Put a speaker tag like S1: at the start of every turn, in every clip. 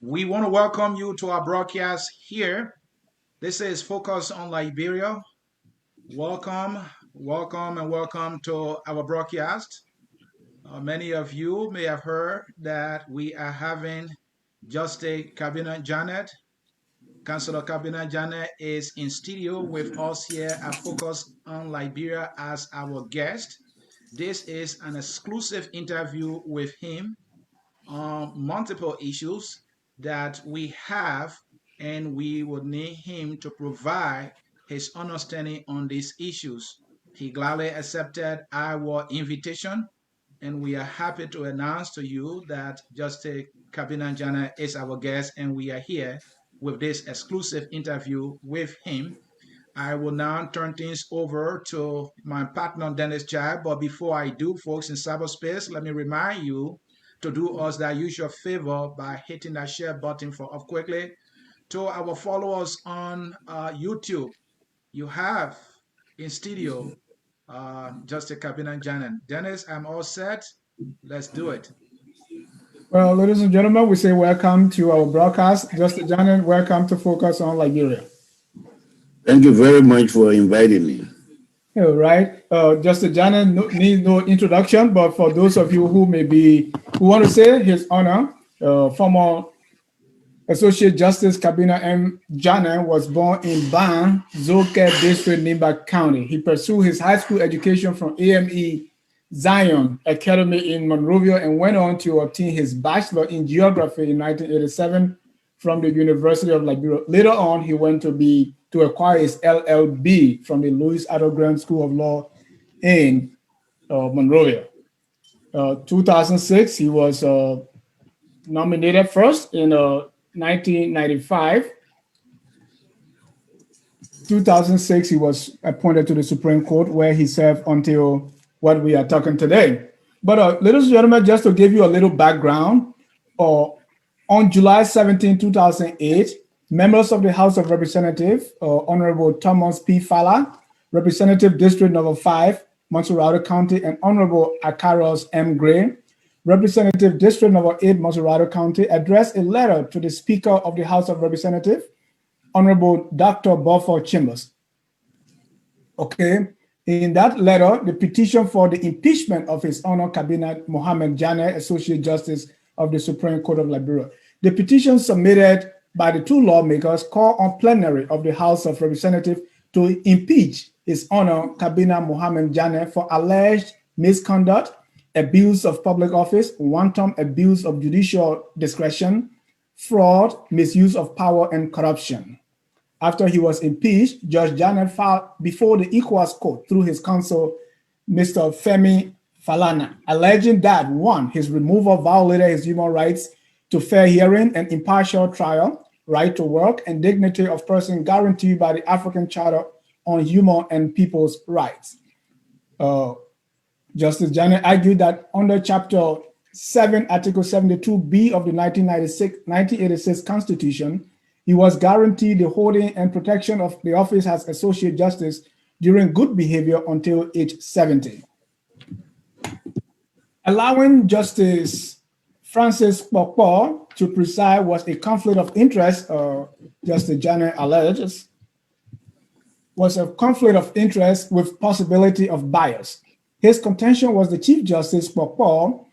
S1: We want to welcome you to our broadcast here. This is Focus on Liberia. Welcome, welcome, and welcome to our broadcast. Many of you may have heard that we are having Justice Kabineh Janet. Councillor Kabineh Janet is in studio with us here at Focus on Liberia as our guest. This is an exclusive interview with him on multiple issues that we have, and we would need him to provide his understanding on these issues. He gladly accepted our invitation, and we are happy to announce to you that Justice Kabineh Jana is our guest, and we are here with this exclusive interview with him. I will now turn things over to my partner, Dennis Chad. But before I do, folks in cyberspace, let me remind you to do us that usual favor by hitting that share button for up quickly. To our followers on YouTube, you have in studio just a Kabineh Janan. Dennis, I'm all set. Let's do it.
S2: Well, ladies and gentlemen, we say welcome to our broadcast. Just Janet, welcome to Focus on Liberia.
S3: Thank you very much for inviting me.
S2: All right. Just Janet needs no introduction, but for those of you who who want to say his honor, former Associate Justice Kabineh M. Janet was born in Ban, Zoke District, Nimba County. He pursued his high school education from AME Zion Academy in Monrovia and went on to obtain his bachelor in geography in 1987 from the University of Liberia. Later on, he went to acquire his LLB from the Louis Addo Grant School of Law in Monrovia. 2006, he was nominated first in 1995. 2006, he was appointed to the Supreme Court, where he served until what we are talking today. But ladies and gentlemen, just to give you a little background, on July 17, 2008, members of the House of Representatives, Honorable Thomas P. Fala, Representative District Number 5, Montserrat County, and Honorable Akaros M. Gray, Representative District Number 8, Montserrat County, addressed a letter to the Speaker of the House of Representatives, Honorable Dr. Beaufort Chambers. Okay. In that letter, the petition for the impeachment of His Honor Kabineh Mohammed Janet, Associate Justice of the Supreme Court of Liberia. The petition submitted by the two lawmakers called on plenary of the House of Representatives to impeach His Honor Kabineh Mohammed Janet for alleged misconduct, abuse of public office, wanton abuse of judicial discretion, fraud, misuse of power, and corruption. After he was impeached, Judge Janet filed before the ECOWAS court through his counsel, Mr. Femi Falana, alleging that, one, his removal violated his human rights to fair hearing and impartial trial, right to work, and dignity of person guaranteed by the African Charter on Human and People's Rights. Justice Janet argued that under Chapter 7, Article 72B of the 1986 Constitution, he was guaranteed the holding and protection of the office as Associate Justice during good behavior until age 70. Allowing Justice Francis Kpokpo to preside was a conflict of interest, Justice Janet alleges, was a conflict of interest with possibility of bias. His contention was the Chief Justice Kpokpo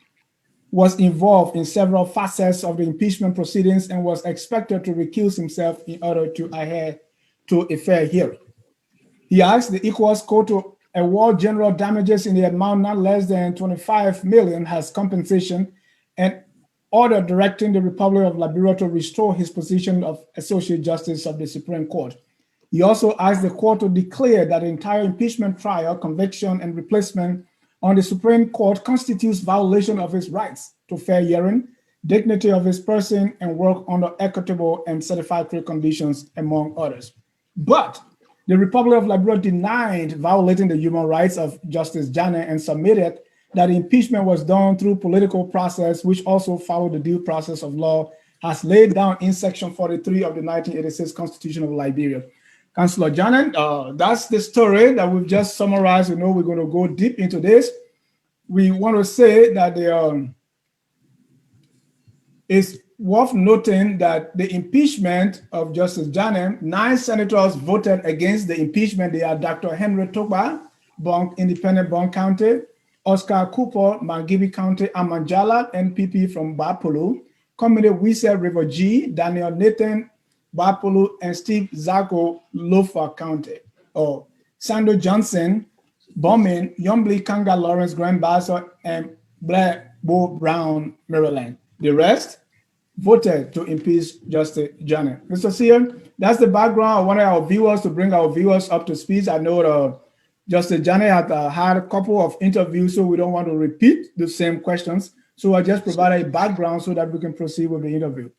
S2: was involved in several facets of the impeachment proceedings and was expected to recuse himself in order to adhere to a fair hearing. He asked the ECOWAS court to award general damages in the amount not less than 25 million as compensation and order directing the Republic of Liberia to restore his position of Associate Justice of the Supreme Court. He also asked the court to declare that the entire impeachment trial, conviction, and replacement on the Supreme Court constitutes violation of his rights to fair hearing, dignity of his person, and work under equitable and satisfactory conditions, among others. But the Republic of Liberia denied violating the human rights of Justice Janet and submitted that the impeachment was done through political process, which also followed the due process of law, as laid down in Section 43 of the 1986 Constitution of Liberia. Councillor Janet, that's the story that we've just summarized. We're going to go deep into this. We want to say that worth noting that the impeachment of Justice Janem, 9 senators voted against the impeachment. They are Dr. Henry Toba, Independent Bond County, Oscar Cooper, Mangibi County, Amanjala, NPP from Bapulu, Committee Wisa River G, Daniel Nathan, Bapulu, and Steve Zago, Lofa County. Sando Johnson, Bowman, Yombly Kanga Lawrence, Grand Bassa, and Black Bo Brown, Maryland. The rest voted to impeach Justice Janet. Mr. Seer, that's the background. I wanted our viewers to bring our viewers up to speed. I know Justice Janet had a couple of interviews, so we don't want to repeat the same questions. So I just provided a background so that we can proceed with the interview.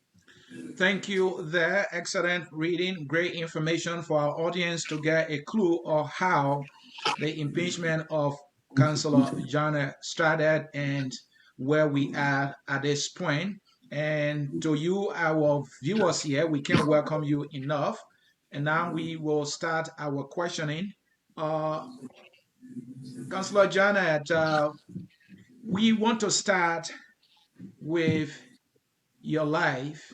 S1: Thank you there. Excellent reading, great information for our audience to get a clue of how the impeachment of Councillor John started and where we are at this point. And to you, our viewers here, we can welcome you enough. And now we will start our questioning. Councillor Janet, we want to start with your life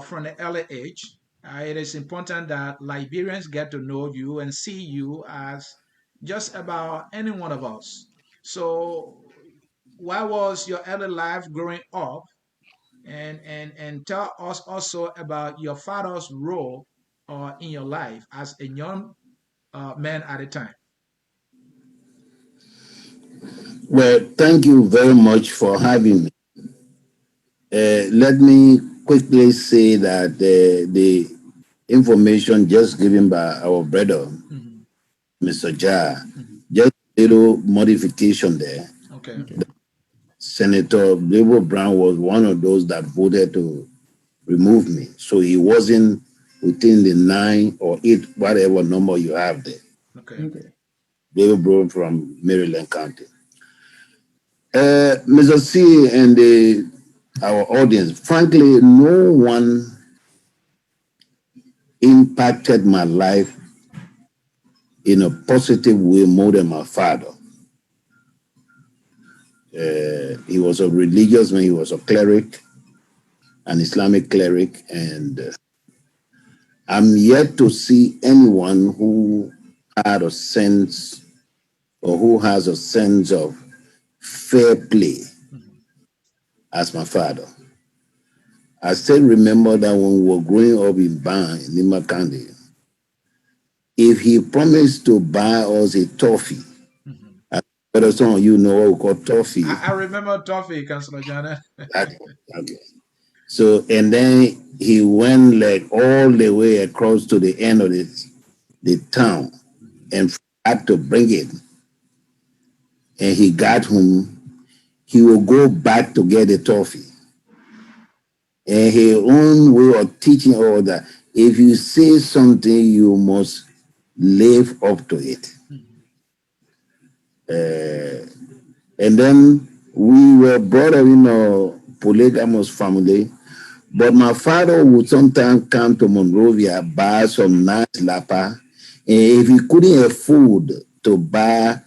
S1: from an early age. It is important that Liberians get to know you and see you as just about any one of us. So, what was your early life growing up? And tell us also about your father's role in your life as a young man at the time.
S3: Well, thank you very much for having me. Let me quickly say that the information just given by our brother, Mr. Jar, just a little modification there.
S1: Okay.
S3: Senator Lebron was one of those that voted to remove me. So he wasn't within the 9 or 8, whatever number you have there.
S1: Okay.
S3: Lebron from Maryland County. Mr. C and our audience, frankly, no one impacted my life in a positive way more than my father. He was a religious man, he was a cleric, an Islamic cleric, and I'm yet to see anyone who had a sense or who has a sense of fair play as my father. I still remember that when we were growing up in Ban, in Lima County, if he promised to buy us a toffee, whether some of you know what we call toffee.
S1: I remember toffee, Councillor Janet.
S3: Okay. So, and then he went like all the way across to the end of the town and had to bring it. And he got home, he will go back to get the toffee. And his own way of teaching all that, if you say something, you must live up to it. And then we were brought up in a polygamous family, but my father would sometimes come to Monrovia, buy some nice lapa, and if he couldn't afford to buy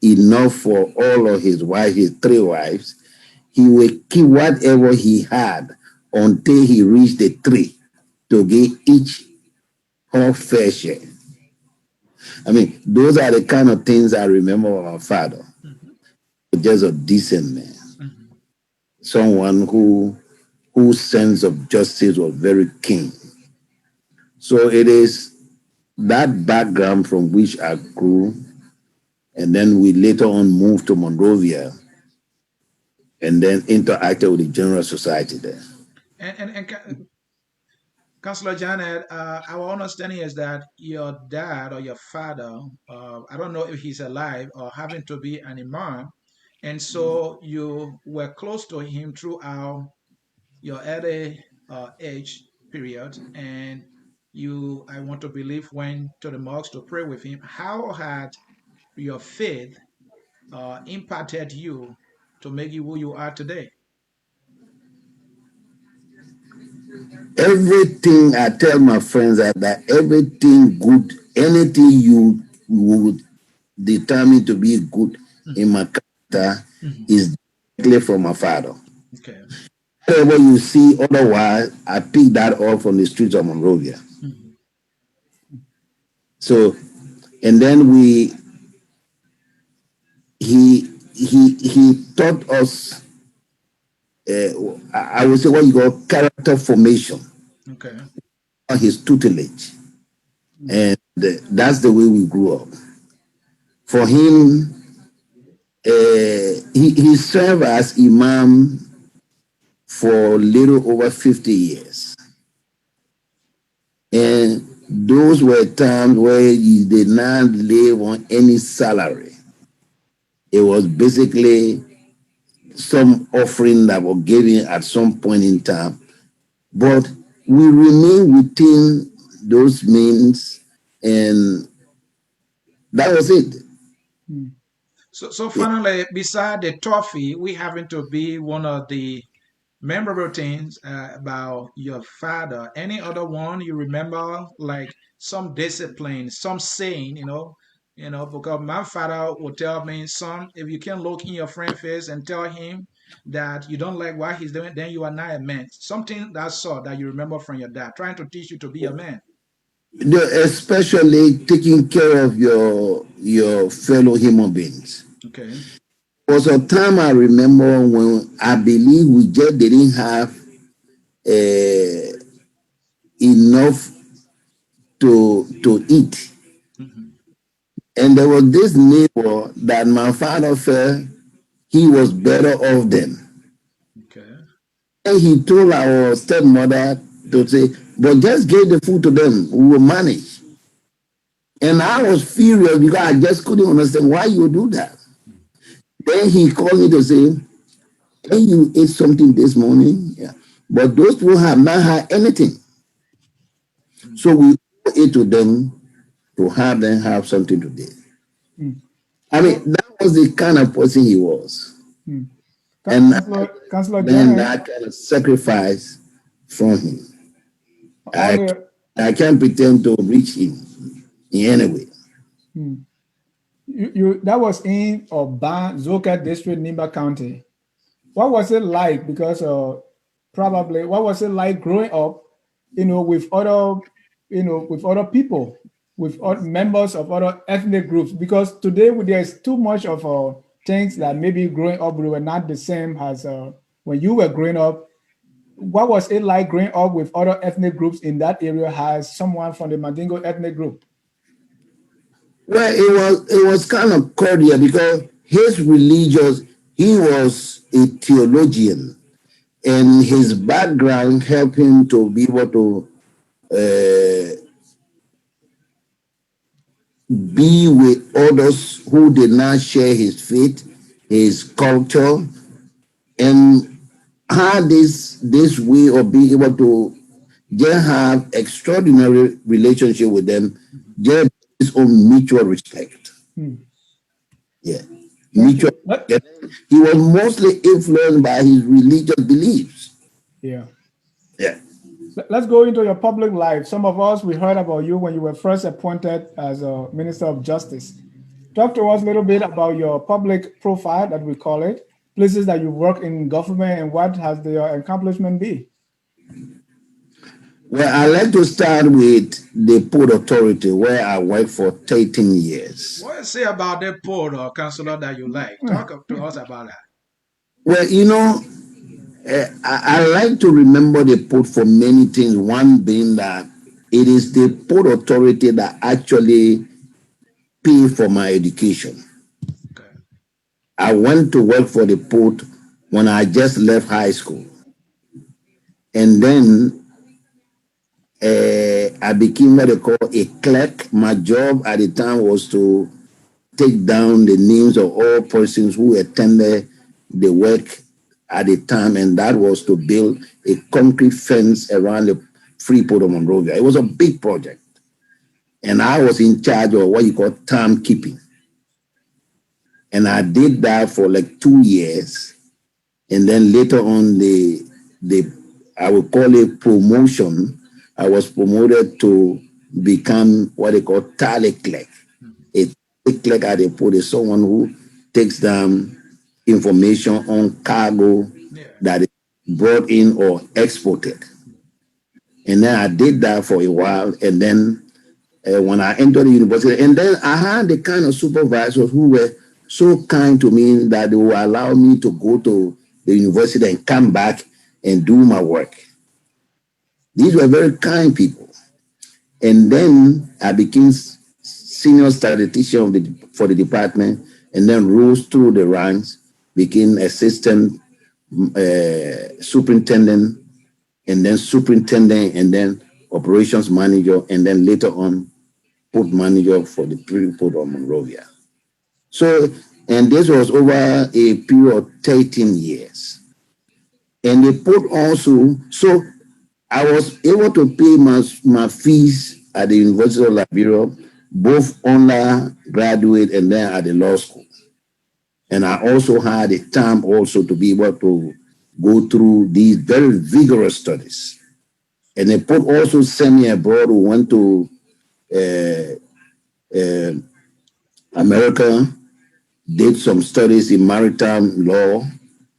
S3: enough for all of his wives, his 3 wives, he would keep whatever he had until he reached the 3 to give each her fair share. I mean, those are the kind of things I remember of my father. Just a decent man. Someone whose sense of justice was very keen. So it is that background from which I grew, and then we later on moved to Monrovia and then interacted with the general society there.
S1: And Councillor Janet, our understanding is that your dad or your father, I don't know if he's alive or having to be an imam, and so you were close to him throughout your early age period, and you, I want to believe, went to the mosque to pray with him. How had your faith impacted you to make you who you are today?
S3: Everything I tell my friends that everything good, anything you would determine to be good in my character is directly from my father.
S1: Okay.
S3: Whatever you see otherwise, I picked that up from the streets of Monrovia.
S1: Mhm.
S3: So, and then he taught us, I would say what you call character formation
S1: Okay.
S3: on his tutelage. And that's the way we grew up. For him, he served as imam for a little over 50 years. And those were times where he did not live on any salary. It was basically some offering that was given at some point in time. But we remain within those means, and that was it.
S1: So finally, beside the trophy, we happen to be one of the memorable things about your father. Any other one you remember, like some discipline, some saying, because my father would tell me, son, if you can look in your friend's face and tell him that you don't like what he's doing, then you are not a man. Something that sort that you remember from your dad, trying to teach you to be a man.
S3: Especially taking care of your fellow human beings.
S1: Okay.
S3: There was a time I remember when I believe we just didn't have uh, enough to eat.
S1: Hmm.
S3: And there was this neighbor that my father felt he was better off than.
S1: Okay.
S3: And he told our stepmother to say, but just give the food to them, we will manage. And I was furious because I just couldn't understand why you do that. Then he called me to say, hey, you ate something this morning? Yeah. But those people have not had anything. So we owe it to them to have them have something today. I mean,
S2: So,
S3: that was the kind of person he was. And
S2: Councillor
S3: then
S2: Janet,
S3: that kind of sacrifice from him.
S2: all
S3: I,
S2: the
S3: I can't pretend to reach him in any way.
S2: you that was in Oban, Zoka District, Nimba County. What was it like? Because probably what was it like growing up, with other, with other people, with members of other ethnic groups? Because today there's too much of things that maybe growing up we were not the same as when you were growing up. What was it like growing up with other ethnic groups in that area as someone from the Mandingo ethnic group?
S3: Well, it was kind of cordial because his religious, he was a theologian, and his background helped him to be able to be with others who did not share his faith, his culture, and had this way of being able to just have extraordinary relationship with them, just his own mutual respect. Yeah,
S2: Thank
S3: mutual.
S2: you.
S3: He was mostly influenced by his religious beliefs.
S2: Yeah.
S3: Yeah.
S2: Let's go into your public life. Some of us, we heard about you when you were first appointed as a Minister of Justice. Talk to us a little bit about your public profile, that we call it, places that you work in government, and what has your accomplishment been?
S3: Well, I like to start with the Port Authority, where I worked for 13 years.
S1: What you say about the port or councillor that you like? Talk to us about that.
S3: Well, I like to remember the port for many things. One being that it is the Port Authority that actually pay for my education.
S1: Okay.
S3: I went to work for the port when I just left high school. And then I became what they call a clerk. My job at the time was to take down the names of all persons who attended the work at the time, and that was to build a concrete fence around the free port of Monrovia. It was a big project. And I was in charge of what you call timekeeping. And I did that for like 2 years. And then later on, the I would call it promotion. I was promoted to become what they call tally clerk. A tally clerk at the port is someone who takes down information on cargo
S1: Yeah.
S3: that is brought in or exported. And then I did that for a while. And then when I entered the university, and then I had the kind of supervisors who were so kind to me that they would allow me to go to the university and come back and do my work. These were very kind people. And then I became senior statistician for the department, and then rose through the ranks, became assistant superintendent, and then superintendent, and then operations manager, and then later on port manager for the port of Monrovia. So, and this was over a period of 13 years. And the port also, so I was able to pay my fees at the University of Liberia, both undergraduate and then at the law school. And I also had the time also to be able to go through these very vigorous studies. And the port also sent me abroad. We went to America, did some studies in maritime law,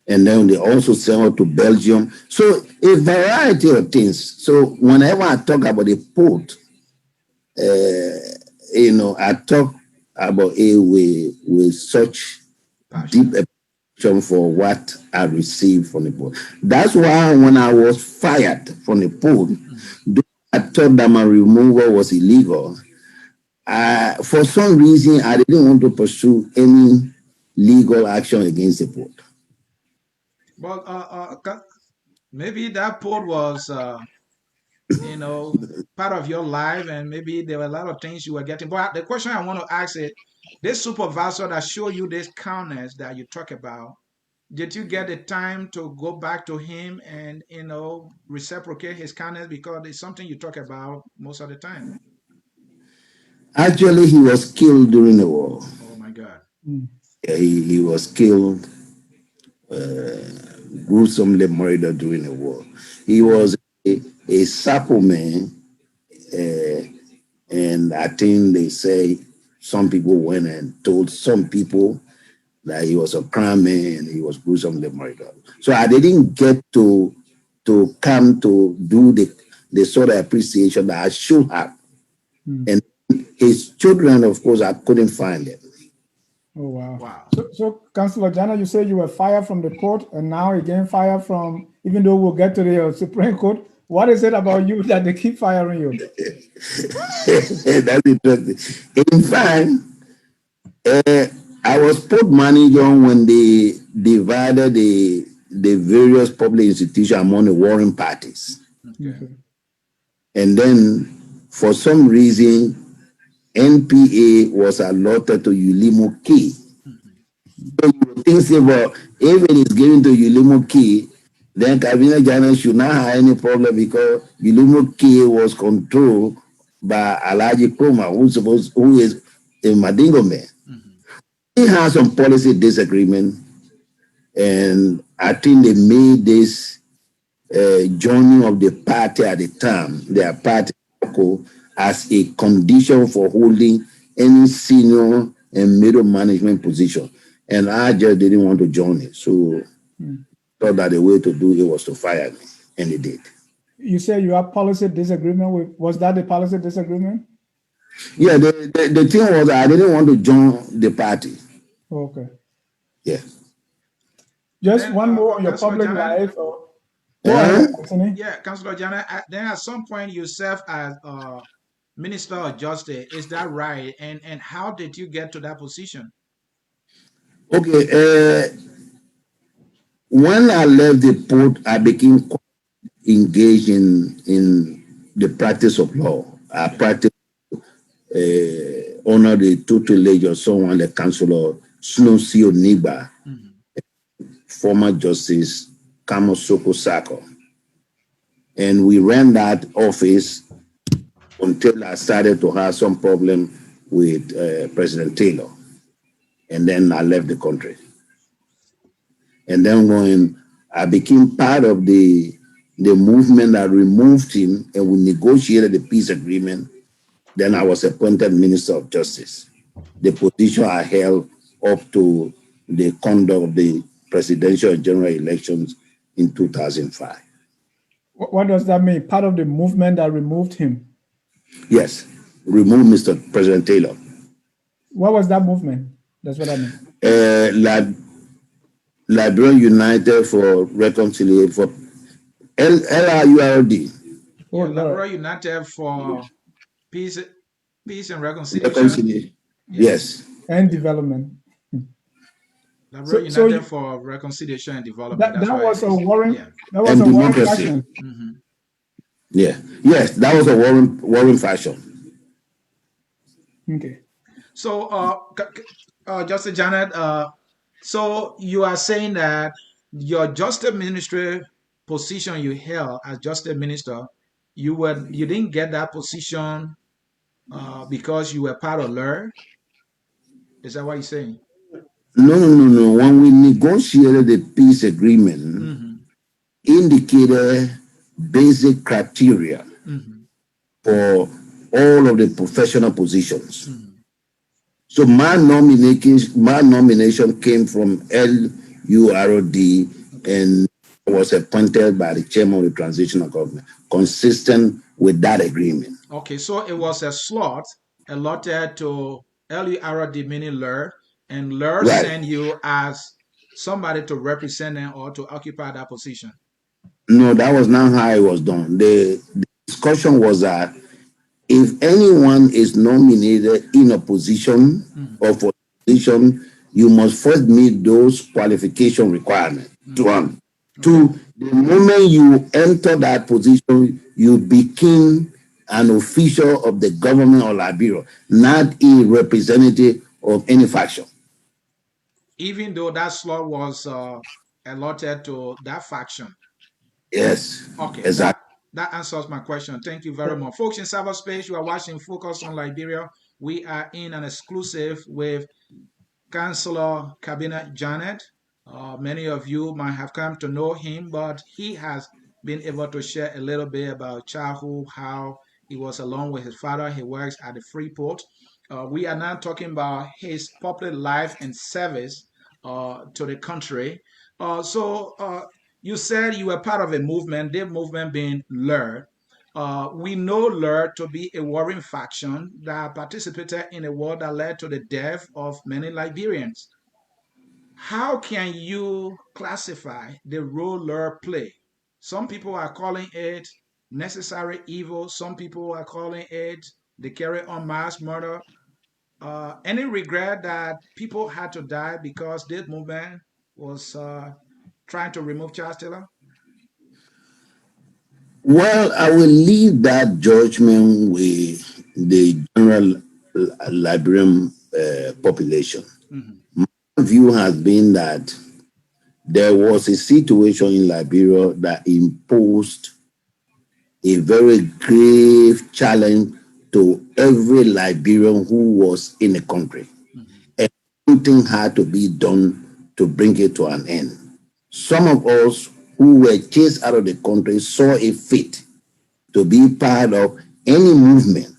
S3: and then they also sent us to Belgium. So a variety of things. So whenever I talk about the port, I talk about it with such deep appreciation for what I received from the port. That's why when I was fired from the port, I thought that my removal was illegal. For some reason, I didn't want to pursue any legal action against the port.
S1: Well, maybe that port was, part of your life, and maybe there were a lot of things you were getting. But the question I want to ask is, this supervisor that showed you this kindness that you talk about, did you get the time to go back to him and, reciprocate his kindness? Because it's something you talk about most of the time.
S3: Actually, he was killed during the war.
S1: Oh my God.
S3: He was killed, gruesomely murdered during the war. He was a Sapo man, and I think they say some people went and told some people that he was a crime man and he was gruesomely murdered. So I didn't get to come to do the sort of appreciation that I should have. And his children, of course, I couldn't find them.
S2: Oh, wow.
S1: Wow.
S2: So Councillor Jana, you said you were fired from the court and now again fired from, even though we'll get to the Supreme Court, what is it about you that they keep firing you?
S3: That's interesting. In fact, I was port manager when they divided the various public institutions among the warring parties.
S2: Okay.
S3: And then, for some reason, NPA was allotted to Ulimo Key. So you think, say, well, if it is given to Ulimo Key, then Kabineh Ghana should not have any problem because Ulimo Key was controlled by Alhaji Kroma, who is a Madingo man. He had some policy disagreement, and I think they made this joining of the party at the time, their party, as a condition for holding any senior and middle management position. And I just didn't want to join it. So thought that the way to do it was to fire me, and they did.
S2: You say you have policy disagreement with, was that the policy disagreement?
S3: Yeah, the thing was I didn't want to join the party.
S2: Okay.
S3: Yeah.
S2: Just
S1: Then,
S2: one more on your
S1: Councillor
S2: public
S1: Jana,
S2: life. Or, go ahead, Anthony.
S1: Yeah, Councillor Jana, then at some point you served as Minister of Justice. Is that right? And how did you get to that position?
S3: Okay. When I left the port, I became engaged in the practice of law. I practiced honor the tutelage of someone, the Councillor Snowsio Niba, former Justice Kamosoko Sako. And we ran that office until I started to have some problem with President Taylor. And then I left the country. And then when I became part of the movement that removed him and we negotiated the peace agreement, then I was appointed Minister of Justice, the position I held up to the conduct of the presidential and general elections in 2005.
S2: What does that mean? Part of the movement that removed him?
S3: Yes, remove Mr. President Taylor.
S2: What was that movement? That's what I mean.
S3: Liberia United for Reconciliation, for LRURD.
S1: Yeah, Liberia United for Peace and Reconciliation.
S3: Reconciliation. Yes.
S2: And development.
S1: Liberia United for Reconciliation and Development.
S2: That was a warring.
S1: Yeah.
S2: That was
S3: and
S2: a warring
S3: democracy.
S2: faction.
S1: Mm-hmm.
S3: Yeah. Yes, that was a warring faction.
S2: Okay.
S1: So, Justice Janet, so you are saying that your justice ministry position you held as justice minister, you didn't get that position because you were part of LUR? Is that what you're saying?
S3: No. When we negotiated the peace agreement, indicated basic criteria for all of the professional positions. So my nomination came from LURD and was appointed by the chairman of the transitional government, consistent with that agreement.
S1: Okay, so it was a slot allotted to LURD, meaning LUR, and LUR sent you as somebody to represent them or to occupy that position.
S3: No, that was not how it was done. The discussion was that if anyone is nominated in a position or for a position, you must first meet those qualification requirements. One. Two, the moment you enter that position, you become an official of the government of Liberia, not a representative of any faction.
S1: Even though that slot was allotted to that faction.
S3: Yes.
S1: Okay.
S3: Exactly.
S1: That answers my question. Thank you very much. Folks in cyberspace, you are watching Focus on Liberia. We are in an exclusive with Councillor Kabineh Janet. Many of you might have come to know him, but he has been able to share a little bit about childhood, how he was along with his father. He works at the Freeport. We are now talking about his public life and service to the country. So you said you were part of a movement, the movement being LUR. We know LUR to be a warring faction that participated in a war that led to the death of many Liberians. How can you classify the role LUR play? Some people are calling it necessary evil. Some people are calling it the carry on mass murder. Any regret that people had to die because this movement was trying to remove Charles Taylor?
S3: Well, I will leave that judgment with the general Liberian population. My view has been that there was a situation in Liberia that imposed a very grave challenge to every Liberian who was in the country. And something had to be done to bring it to an end. Some of us who were chased out of the country saw it fit to be part of any movement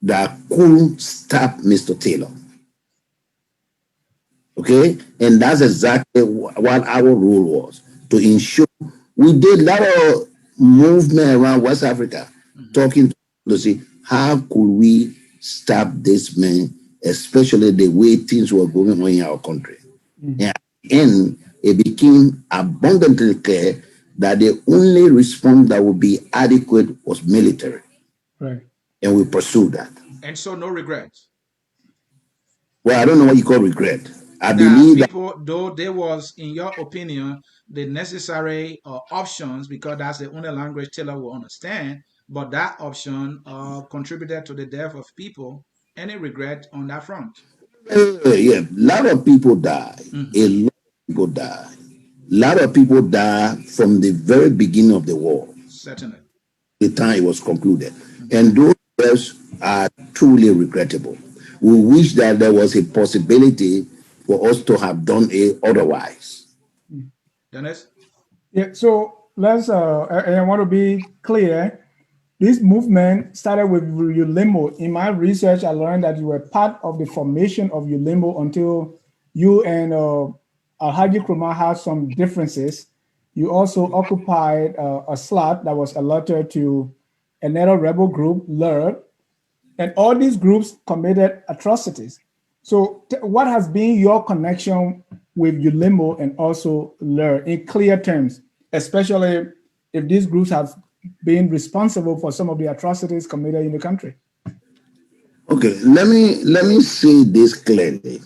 S3: that could stop Mr. Taylor. Okay? And that's exactly what our role was, to ensure. We did a lot of movement around West Africa, talking to see how could we stop this man, especially the way things were going on in our country. And it became abundantly clear that the only response that would be adequate was military.
S2: Right.
S3: And we pursued that.
S1: And so no regrets.
S3: Well, I don't know what you call regret. I
S1: that
S3: believe
S1: people, though there was, in your opinion, the necessary options, because that's the only language Taylor will understand, but that option contributed to the death of people. Any regret on that front?
S3: Yeah, a lot of people die. A lot of people die. A lot of people die from the very beginning of the war.
S1: Certainly.
S3: The time it was concluded. And those deaths are truly regrettable. We wish that there was a possibility for us to have done it otherwise.
S1: Dennis?
S2: Yeah, so let's, I want to be clear. This movement started with ULIMO. In my research, I learned that you were part of the formation of ULIMO until you and Alhaji Krumah had some differences. You also occupied a slot that was allotted to another rebel group, LER, and all these groups committed atrocities. So, what has been your connection with ULIMO and also LER in clear terms, especially if these groups have been responsible for some of the atrocities committed in the country?
S3: Okay, let me say this clearly.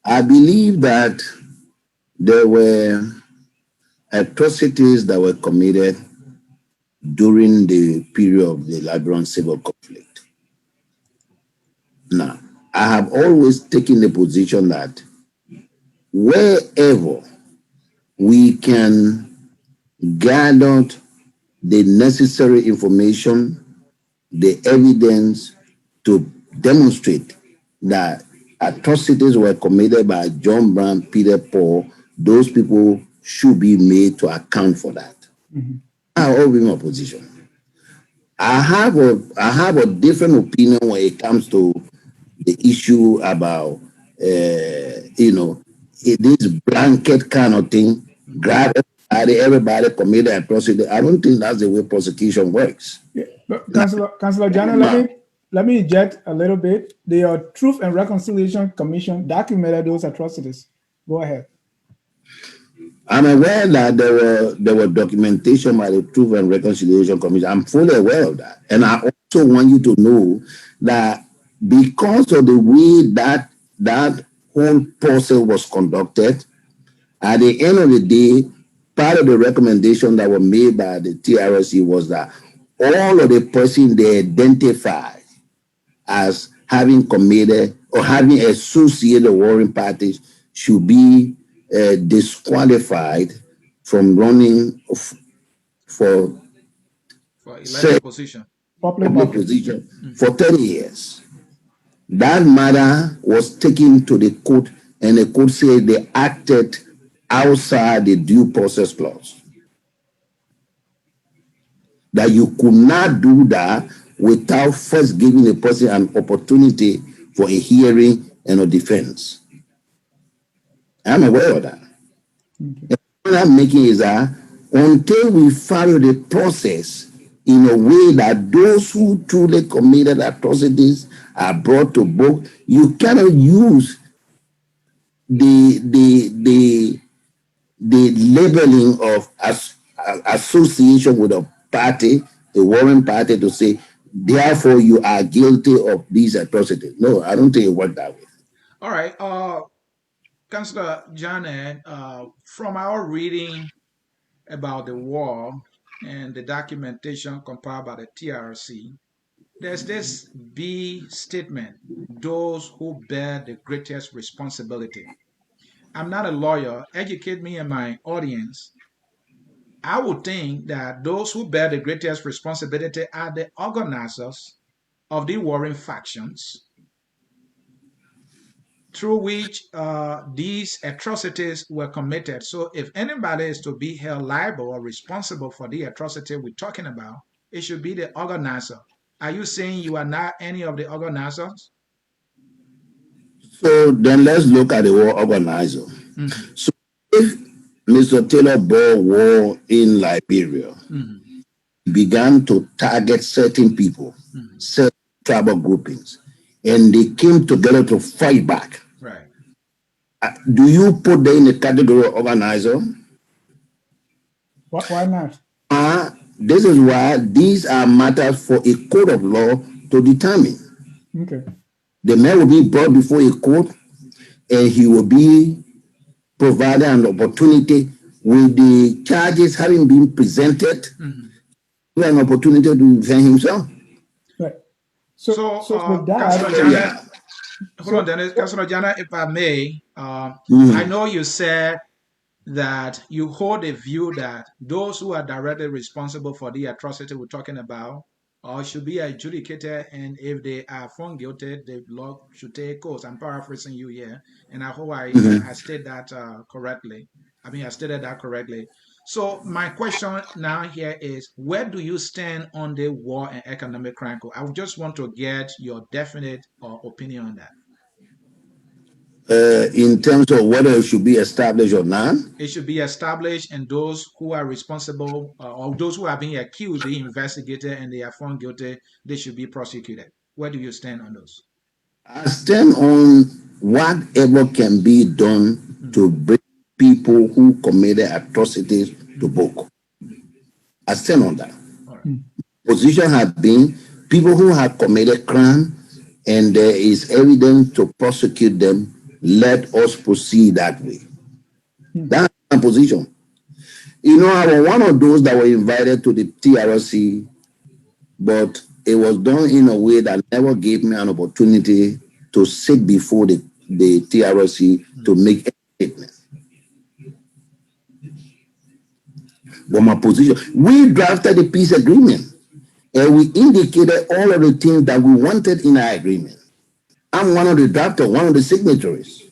S3: I believe that there were atrocities that were committed during the period of the Liberian civil conflict. Now, I have always taken the position that wherever we can gather the necessary information, the evidence to demonstrate that atrocities were committed by John Brown, Peter Paul, those people should be made to account for that.
S2: Mm-hmm.
S3: I have always been in opposition. I have a different opinion when it comes to the issue about this blanket kind of thing, grab everybody committed atrocity. I don't think that's the way prosecution works.
S2: Yeah. But
S3: Now,
S2: Councillor Jana, let me inject a little bit. The Truth and Reconciliation Commission documented those atrocities. Go ahead.
S3: I'm aware that there were documentation by the Truth and Reconciliation Commission. I'm fully aware of that. And I also want you to know that because of the way that whole process was conducted, at the end of the day, part of the recommendation that were made by the TRC was that all of the persons they identified as having committed or having associated warring parties should be disqualified from running for
S1: elected position.
S3: public position for 10 years. That matter was taken to the court, and the court said they acted outside the due process clause. That you could not do that without first giving the person an opportunity for a hearing and a defense. I'm aware of that.
S2: Okay.
S3: What I'm making is that until we follow the process in a way that those who truly committed atrocities are brought to book, you cannot use the labeling of association with a party, a warring party, to say, therefore you are guilty of these atrocities. No, I don't think it worked that way.
S1: All right. Councillor Janet, from our reading about the war and the documentation compiled by the TRC, there's this B statement, those who bear the greatest responsibility. I'm not a lawyer. Educate me and my audience. I would think that those who bear the greatest responsibility are the organizers of the warring factions through which these atrocities were committed. So if anybody is to be held liable or responsible for the atrocity we're talking about, it should be the organizer. Are you saying you are not any of the organizers?
S3: So then let's look at the war organizer.
S1: Mm-hmm.
S3: So if Mr. Taylor Ball war in Liberia began to target certain people, certain tribal groupings, and they came together to fight back,
S1: right?
S3: Do you put them in the category of organizer?
S2: Why not?
S3: This is why these are matters for a court of law to determine.
S2: Okay.
S3: The man will be brought before a court, and he will be provided an opportunity with the charges having been presented, an opportunity to defend himself.
S2: Right. So with that,
S1: Councillor Janet, hold on, Dennis. Councillor Janet, if I may, I know you said that you hold a view that those who are directly responsible for the atrocity we're talking about should be adjudicated, and if they are found guilty, the law should take course. I'm paraphrasing you here, and I hope I state that correctly. I stated that correctly. So my question now here is, where do you stand on the war and economic crime code? I just want to get your definite opinion on that.
S3: In terms of whether it should be established or not.
S1: It should be established, and those who are responsible or those who are being accused, being investigated, and they are found guilty, they should be prosecuted. Where do you stand on those?
S3: I stand on whatever can be done to bring people who committed atrocities to book. I stand on that.
S1: Right.
S3: Position has been people who have committed crime and there is evidence to prosecute them, let us proceed that way. That's my position. You know, I was one of those that were invited to the TRC, but it was done in a way that never gave me an opportunity to sit before the TRC to make a statement. But my position, we drafted the peace agreement and we indicated all of the things that we wanted in our agreement. I'm one of the drafters, one of the signatories.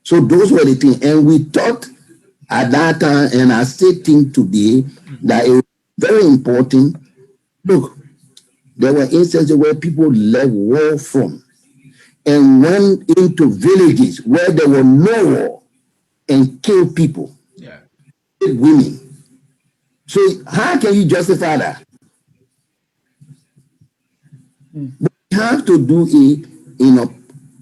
S3: So those were the things. And we thought at that time, and I still think today, that it was very important. Look, there were instances where people left war from and went into villages where there were no war and killed people, killed women. So how can you justify that? But we have to do it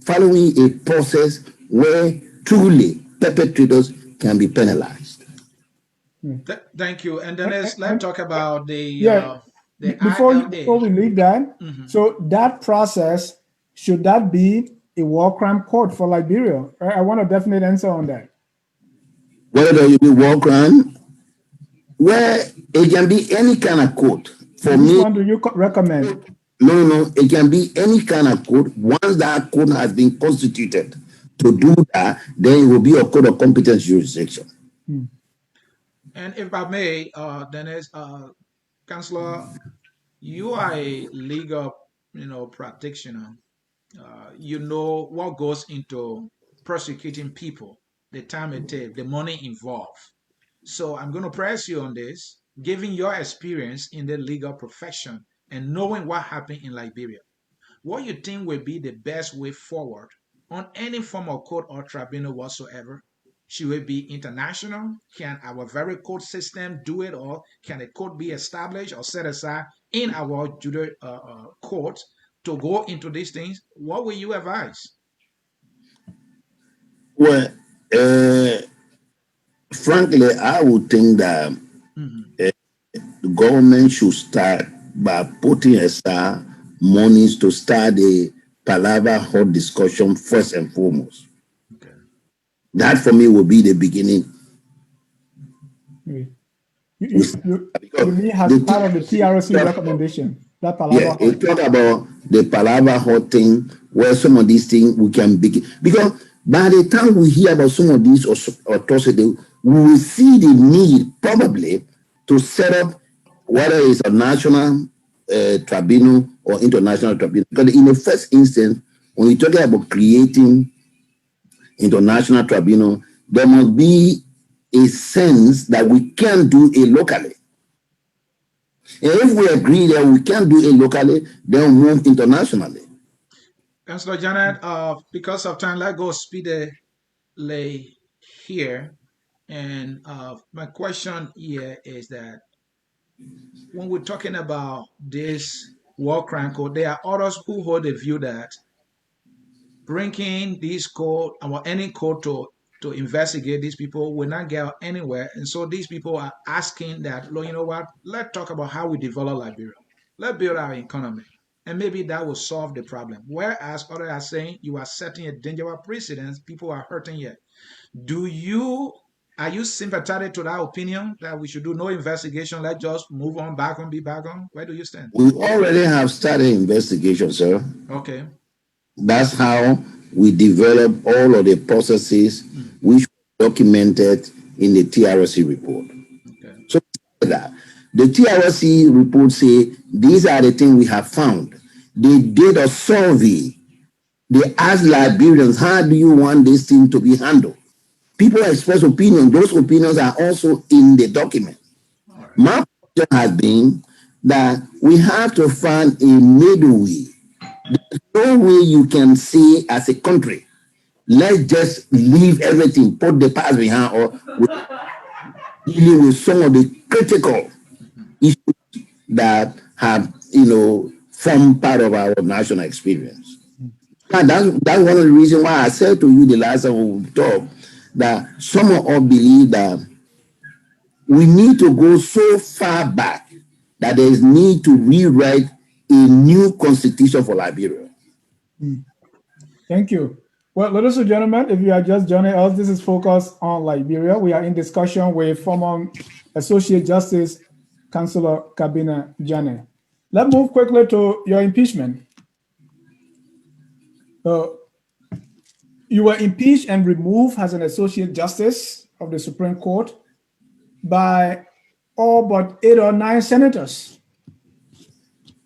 S3: following a process where truly perpetrators can be penalized.
S1: Thank you. And then let's talk about the
S2: before
S1: ILA.
S2: we leave that. So that process, should that be a war crime court for Liberia? I want a definite answer on that.
S3: Whether you be war crime, where it can be any kind of court. For
S2: Which
S3: me,
S2: one do you recommend?
S3: No, it can be any kind of court. Once that court has been constituted to do that, then it will be a court of competence jurisdiction.
S1: And if I may, Dennis, Councillor, you are a legal, practitioner. You know what goes into prosecuting people, the time it takes, the money involved. So I'm going to press you on this, given your experience in the legal profession and knowing what happened in Liberia. What you think will be the best way forward on any form of court or tribunal whatsoever? Should it be international? Can our very court system do it, or can a court be established or set aside in our court to go into these things? What will you advise?
S3: Well, frankly, I would think that the government should start by putting aside monies to start a palaver hot discussion first and foremost. Okay. That for me will be the beginning.
S2: You mean as part of the TRC recommendation? That palaver
S3: it talk about the palaver hot thing where some of these things we can begin. Because by the time we hear about some of these atrocities, we will see the need probably to set up whether it's a national tribunal or international tribunal. Because in the first instance, when we're talking about creating international tribunal, there must be a sense that we can do it locally. And if we agree that we can do it locally, then we move internationally.
S1: Councillor Janet, because of time, let's go speedily here. And my question here is that when we're talking about this war crime code, there are others who hold the view that bringing this code or any code to investigate these people will not get anywhere. And so these people are asking that, you know what, let's talk about how we develop Liberia. Let's build our economy. And maybe that will solve the problem. Whereas others are saying you are setting a dangerous precedent, people are hurting yet. Are you sympathetic to that opinion that we should do no investigation, let's just move on, back on, be back on? Where do you stand?
S3: We already have started investigation, sir.
S1: Okay. That's
S3: how we develop all of the processes which were documented in the TRC report. Okay. So that the TRC report say these are the things we have found. They did a survey. They asked Liberians, how do you want this thing to be handled? People express opinions. Those opinions are also in the document. Right. My position has been that we have to find a middle way. There's no way you can say as a country, let's just leave everything, put the past behind, or dealing with some of the critical issues that have, formed part of our national experience. And that's one of the reasons why I said to you the last time we talked that some of us believe that we need to go so far back that there is need to rewrite a new constitution for Liberia.
S2: Thank you. Well, ladies and gentlemen, if you are just joining us, this is Focus on Liberia. We are in discussion with former Associate Justice Councillor Kabineh Janneh. Let's move quickly to your impeachment. You were impeached and removed as an Associate Justice of the Supreme Court by all but 8 or 9 senators.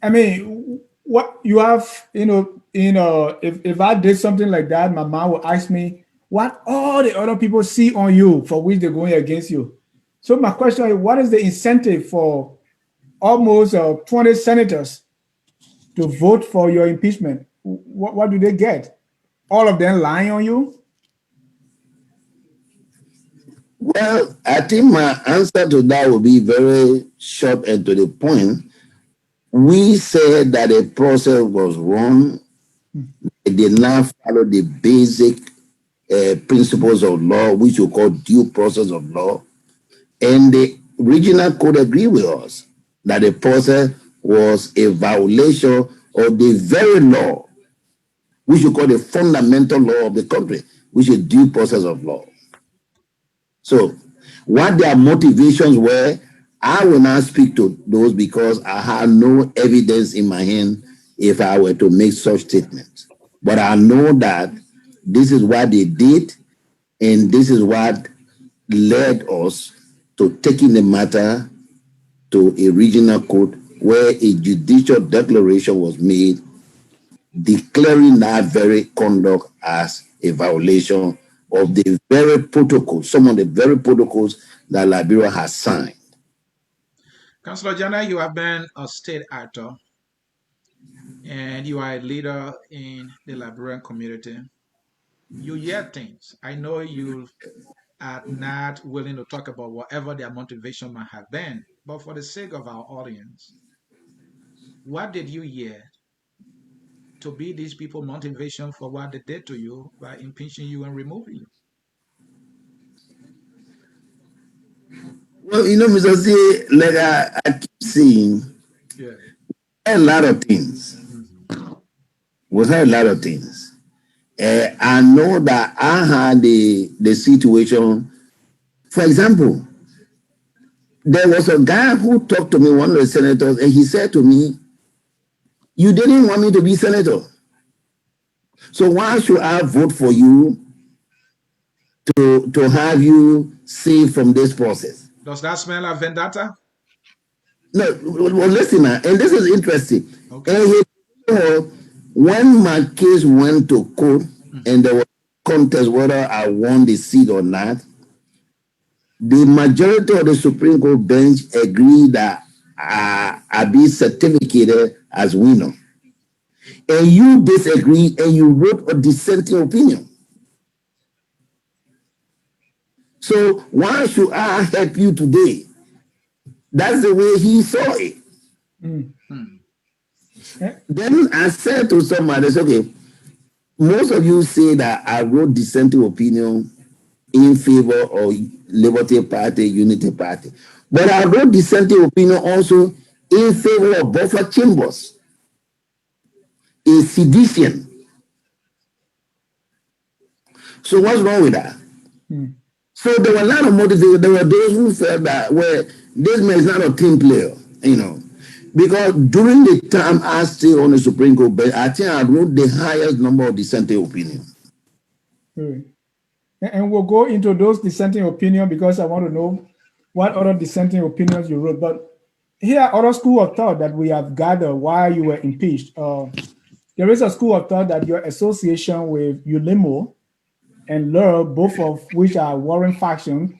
S2: I mean, what you have, if I did something like that, my mom would ask me what all the other people see on you for which they're going against you. So my question is, what is the incentive for almost 20 senators to vote for your impeachment? What do they get? All of them lying on you?
S3: Well, I think my answer to that will be very short and to the point. We said that the process was wrong. It did not follow the basic principles of law, which we call due process of law. And the regional court agreed with us that the process was a violation of the very law, which we call the fundamental law of the country, which is due process of law. So what their motivations were, I will not speak to those because I have no evidence in my hand if I were to make such statements. But I know that this is what they did, and this is what led us to taking the matter to a regional court where a judicial declaration was made declaring that very conduct as a violation of the very protocols, some of the very protocols that Liberia has signed.
S1: Councillor Janneh, you have been a state actor and you are a leader in the Liberian community. You hear things. I know you are not willing to talk about whatever their motivation might have been, but for the sake of our audience, what did you hear to be these people's motivation for what they did to you by impeaching you and removing you?
S3: Well, Mr. C, like I keep saying, a lot of things. We heard a lot of things. I know that I had the situation. For example, there was a guy who talked to me, one of the senators, and he said to me, "You didn't want me to be senator. So why should I vote for you to have you saved from this process?"
S1: Does that smell like vendetta?
S3: No, well, listen, and this is interesting.
S1: Okay.
S3: And when my case went to court and there was a contest whether I won the seat or not, the majority of the Supreme Court bench agreed that I be certificated as winner. And you disagreed and you wrote a dissenting opinion. So why should I help you today? That's the way he saw it. Then I said to somebody, okay, most of you say that I wrote dissenting opinion in favor of Liberty Party, Unity Party. But I wrote dissenting opinion also in favor of Buffer Chambers, a sedition. So what's wrong with that? So there were a lot of motivators. There were those who felt that, well, this man is not a team player, because during the time I stayed on the Supreme Court bench, I think I wrote the highest number of dissenting opinions.
S2: And we'll go into those dissenting opinions because I want to know what other dissenting opinions you wrote. But here are other school of thought that we have gathered while you were impeached. There is a school of thought that your association with ULIMO and LUR, both of which are warring factions,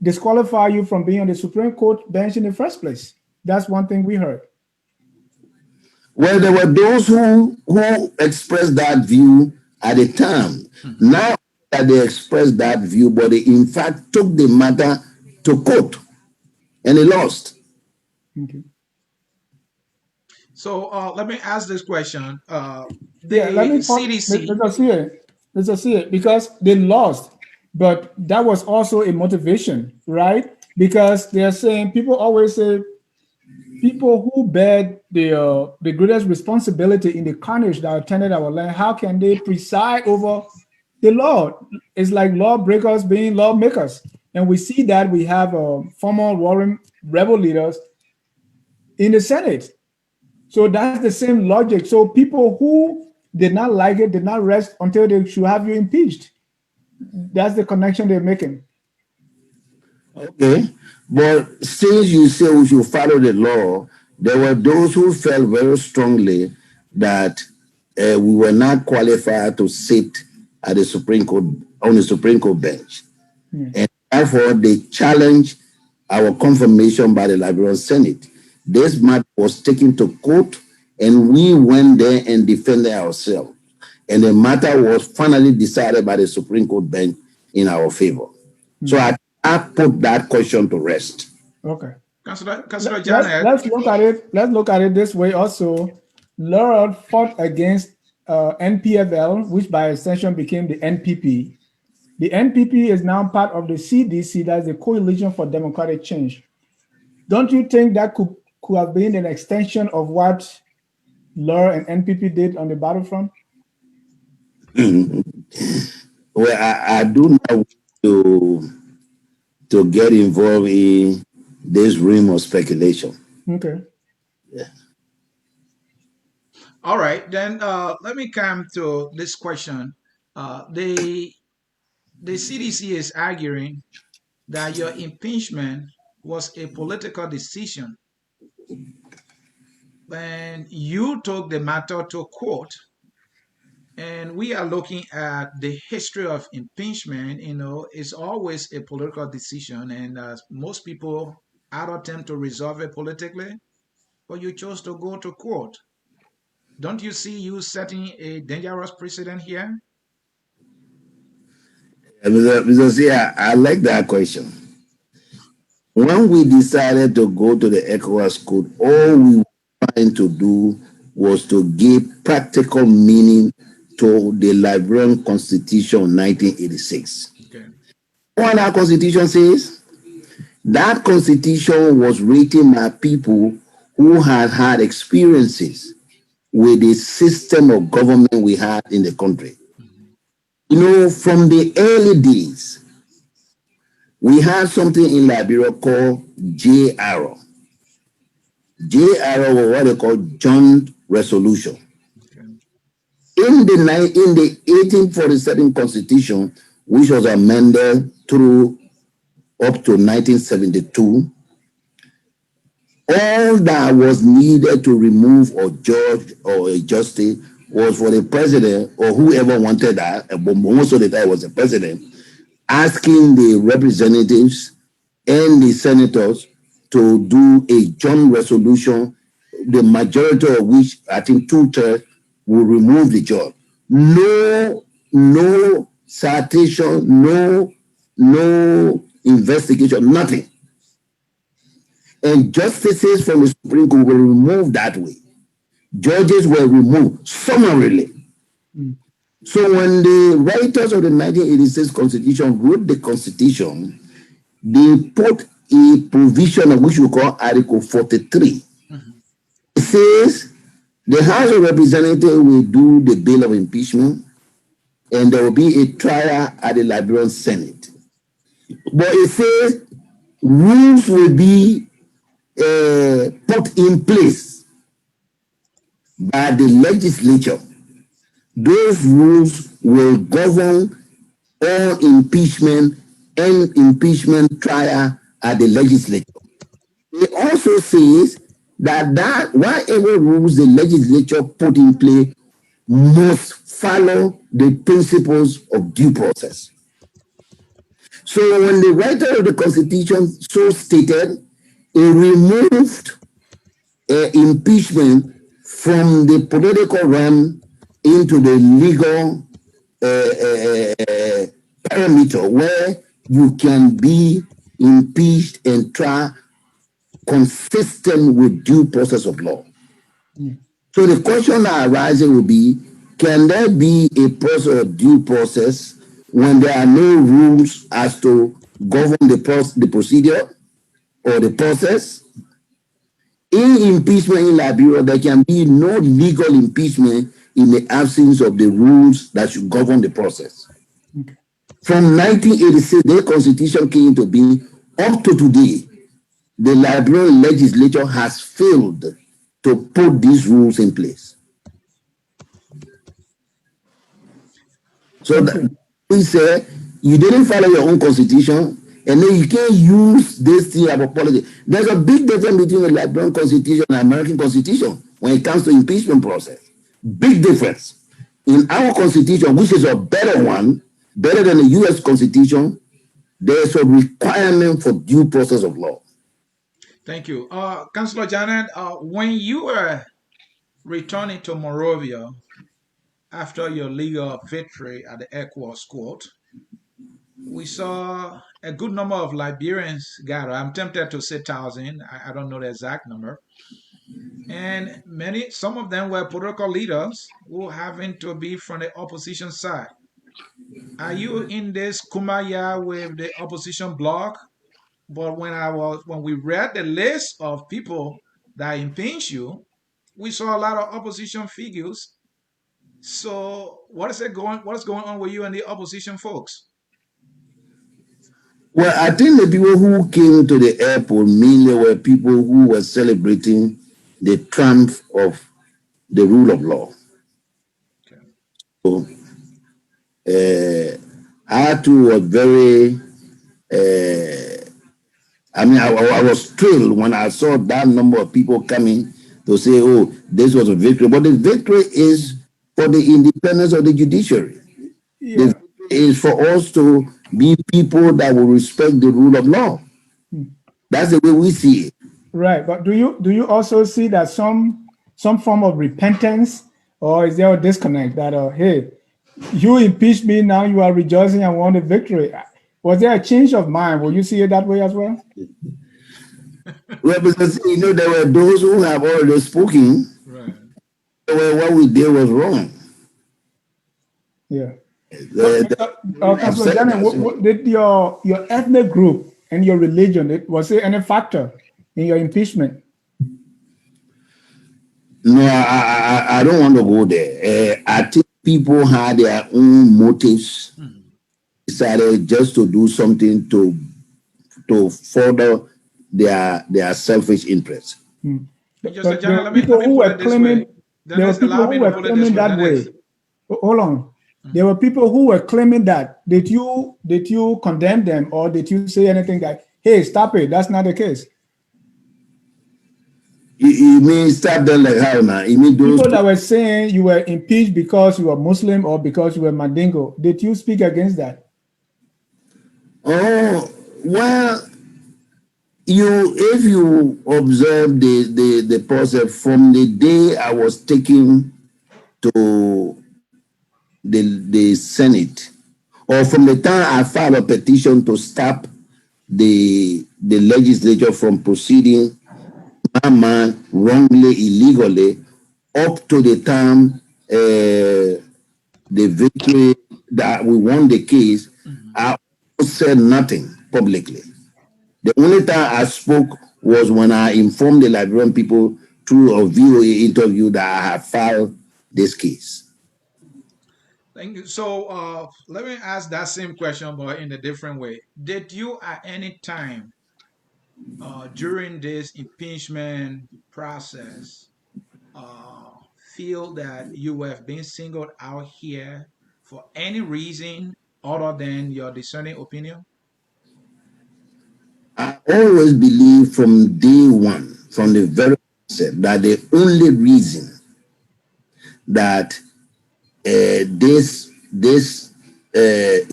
S2: disqualify you from being on the Supreme Court bench in the first place. That's one thing we heard.
S3: Well, there were those who expressed that view at the time. Now that they expressed that view, but they in fact took the matter to court and they lost.
S2: Okay.
S1: So let me ask this question.
S2: Yeah, let
S1: The
S2: me pause.
S1: CDC.
S2: Let's just see it because they lost, but that was also a motivation, right? Because they are saying people always say people who bear the greatest responsibility in the carnage that attended our land, how can they preside over the law? It's like lawbreakers being lawmakers, and we see that we have former warring rebel leaders in the Senate. So that's the same logic. So people who did not like it did not rest until they should have you impeached. That's the connection they're making.
S3: Okay. But since you say we should follow the law, there were those who felt very strongly that we were not qualified to sit at the Supreme Court on the Supreme Court bench.
S2: Yeah.
S3: And therefore they challenged our confirmation by the Liberian Senate. This matter was taken to court and we went there and defended ourselves. And the matter was finally decided by the Supreme Court bench in our favor. So I put that question to rest.
S2: Okay.
S1: Councillor Janet.
S2: Let's look at it. Let's look at it this way also. Lord fought against NPFL, which by extension became the NPP. The NPP is now part of the CDC, that's the Coalition for Democratic Change. Don't you think that could have been an extension of what Lord and NPP did on the battlefront?
S3: Well, I do not want to get involved in this realm of speculation.
S2: Okay.
S3: Yeah.
S1: All right, then let me come to this question. The CDC is arguing that your impeachment was a political decision, and you took the matter to court. And we are looking at the history of impeachment. It's always a political decision, and most people either attempt to resolve it politically, but you chose to go to court. Don't you see you setting a dangerous precedent here?
S3: Because I like that question. When we decided to go to the ECOWAS Code, all we were trying to do was to give practical meaning to the Liberian Constitution of 1986.
S1: Okay.
S3: What our Constitution says? That Constitution was written by people who had had experiences with the system of government we had in the country. From the early days, we had something in Liberia called JR. JR was what they call Joint Resolution.
S1: Okay.
S3: In the 1847 Constitution, which was amended through up to 1972, all that was needed to remove or judge or a justice was for the president or whoever wanted that, but most of the time it was the president, asking the representatives and the senators to do a joint resolution, the majority of which, I think 2/3, will remove the judge. No citation, no investigation, nothing. And justices from the Supreme Court were removed that way. Judges were removed summarily. So when the writers of the 1986 Constitution wrote the Constitution, they put a provision of which we call Article 43. It says the House of Representatives will do the bill of impeachment and there will be a trial at the Liberian Senate. But it says rules will be put in place by the legislature. Those rules will govern all impeachment and impeachment trial at the legislature. It also says that whatever rules the legislature put in place must follow the principles of due process. So when the writer of the Constitution so stated, it removed impeachment from the political realm into the legal parameter where you can be impeached and tried consistent with due process of law. So the question that arises will be, can there be a process of due process when there are no rules as to govern the procedure or the process? In impeachment in Liberia, there can be no legal impeachment in the absence of the rules that should govern the process.
S2: Okay.
S3: From 1986, the Constitution came into being up to today. The Liberian legislature has failed to put these rules in place. So that we say you didn't follow your own constitution, and then you can't use this thing about politics. There's a big difference between the Liberian constitution and American constitution when it comes to impeachment process. Big difference. In our constitution, which is a better one, better than the U.S. constitution, there's a requirement for due process of law.
S1: Thank you. Councillor Janet, when you were returning to Monrovia after your legal victory at the ECOWAS court, we saw a good number of Liberians gather. I'm tempted to say 1,000. I don't know the exact number. And some of them were political leaders who happened to be from the opposition side. Are you in this kumbaya with the opposition bloc? But when we read the list of people that impeached you, we saw a lot of opposition figures. So what's going on with you and the opposition folks?
S3: Well, I think the people who came to the airport mainly were people who were celebrating the triumph of the rule of law.
S1: Okay.
S3: So, I too was very, I was thrilled when I saw that number of people coming to say, oh, this was a victory. But the victory is for the independence of the judiciary.
S2: Yeah.
S3: The victory is for us to be people that will respect the rule of law. That's the way we see it.
S2: Right, but do you also see that some form of repentance, or is there a disconnect that hey, you impeached me, now you are rejoicing and won a victory? Was there a change of mind? Will you see it that way as well?
S3: Well, because there were those who have already spoken.
S1: Right.
S3: Well, what we did was wrong.
S2: Yeah. Councilor Janet, did your ethnic group and your religion, was there any factor in your impeachment?
S3: No, I don't want to go there. I think people had their own motives, decided just to do something to further their selfish interests.
S1: Just Janet, let me put it this way.
S2: There were people who were claiming that way. Hold on. There were people who were claiming that. Did you condemn them, or did you say anything like, hey, stop it? That's not the case.
S3: You mean stop them like how now? You mean those
S2: people that were saying you were impeached because you were Muslim or because you were Mandingo? Did you speak against that?
S3: Oh, well, if you observe the process from the day I was taken to the Senate, or from the time I filed a petition to stop the legislature from proceeding my man wrongly, illegally, up to the time the victory that we won the case, I said nothing publicly. The only time I spoke was when I informed the Liberian people through a VOA interview that I had filed this case.
S1: Thank you. So let me ask that same question, but in a different way. Did you at any time during this impeachment process feel that you have been singled out here for any reason other than your discerning opinion?
S3: I always believe from day one, from the very outset, that the only reason that this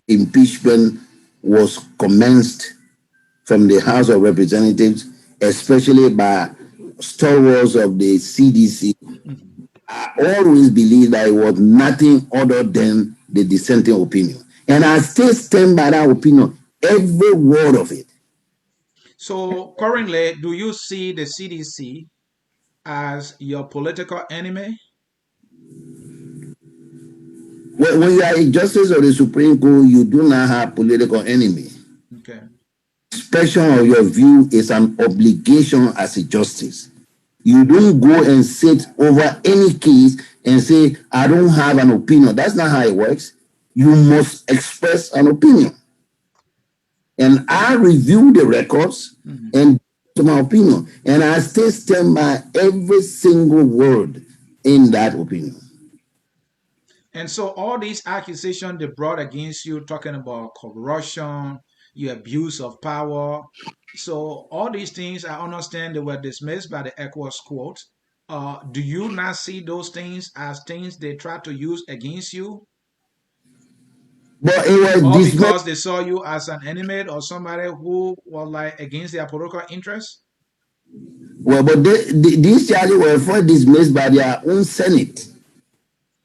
S3: impeachment was commenced from the House of Representatives, especially by stalwarts of the CDC, I always believe that it was nothing other than the dissenting opinion. And I still stand by that opinion, every word of it.
S1: So currently, do you see the CDC as your political enemy?
S3: When you are a justice of the Supreme Court, you do not have political enemy.
S1: Okay.
S3: Expression of your view is an obligation as a justice. You don't go and sit over any case and say, I don't have an opinion. That's not how it works. You must express an opinion. And I review the records and to my opinion. And I still stand by every single word in that opinion.
S1: And so all these accusations they brought against you, talking about corruption, your abuse of power. So all these things, I understand they were dismissed by the ECOWAS court. Do you not see those things as things they try to use against you?
S3: But it was
S1: Or
S3: dismissed.
S1: because they saw you as an enemy or somebody who was like against their political interests?
S3: Well, but these charges were first dismissed by their own Senate.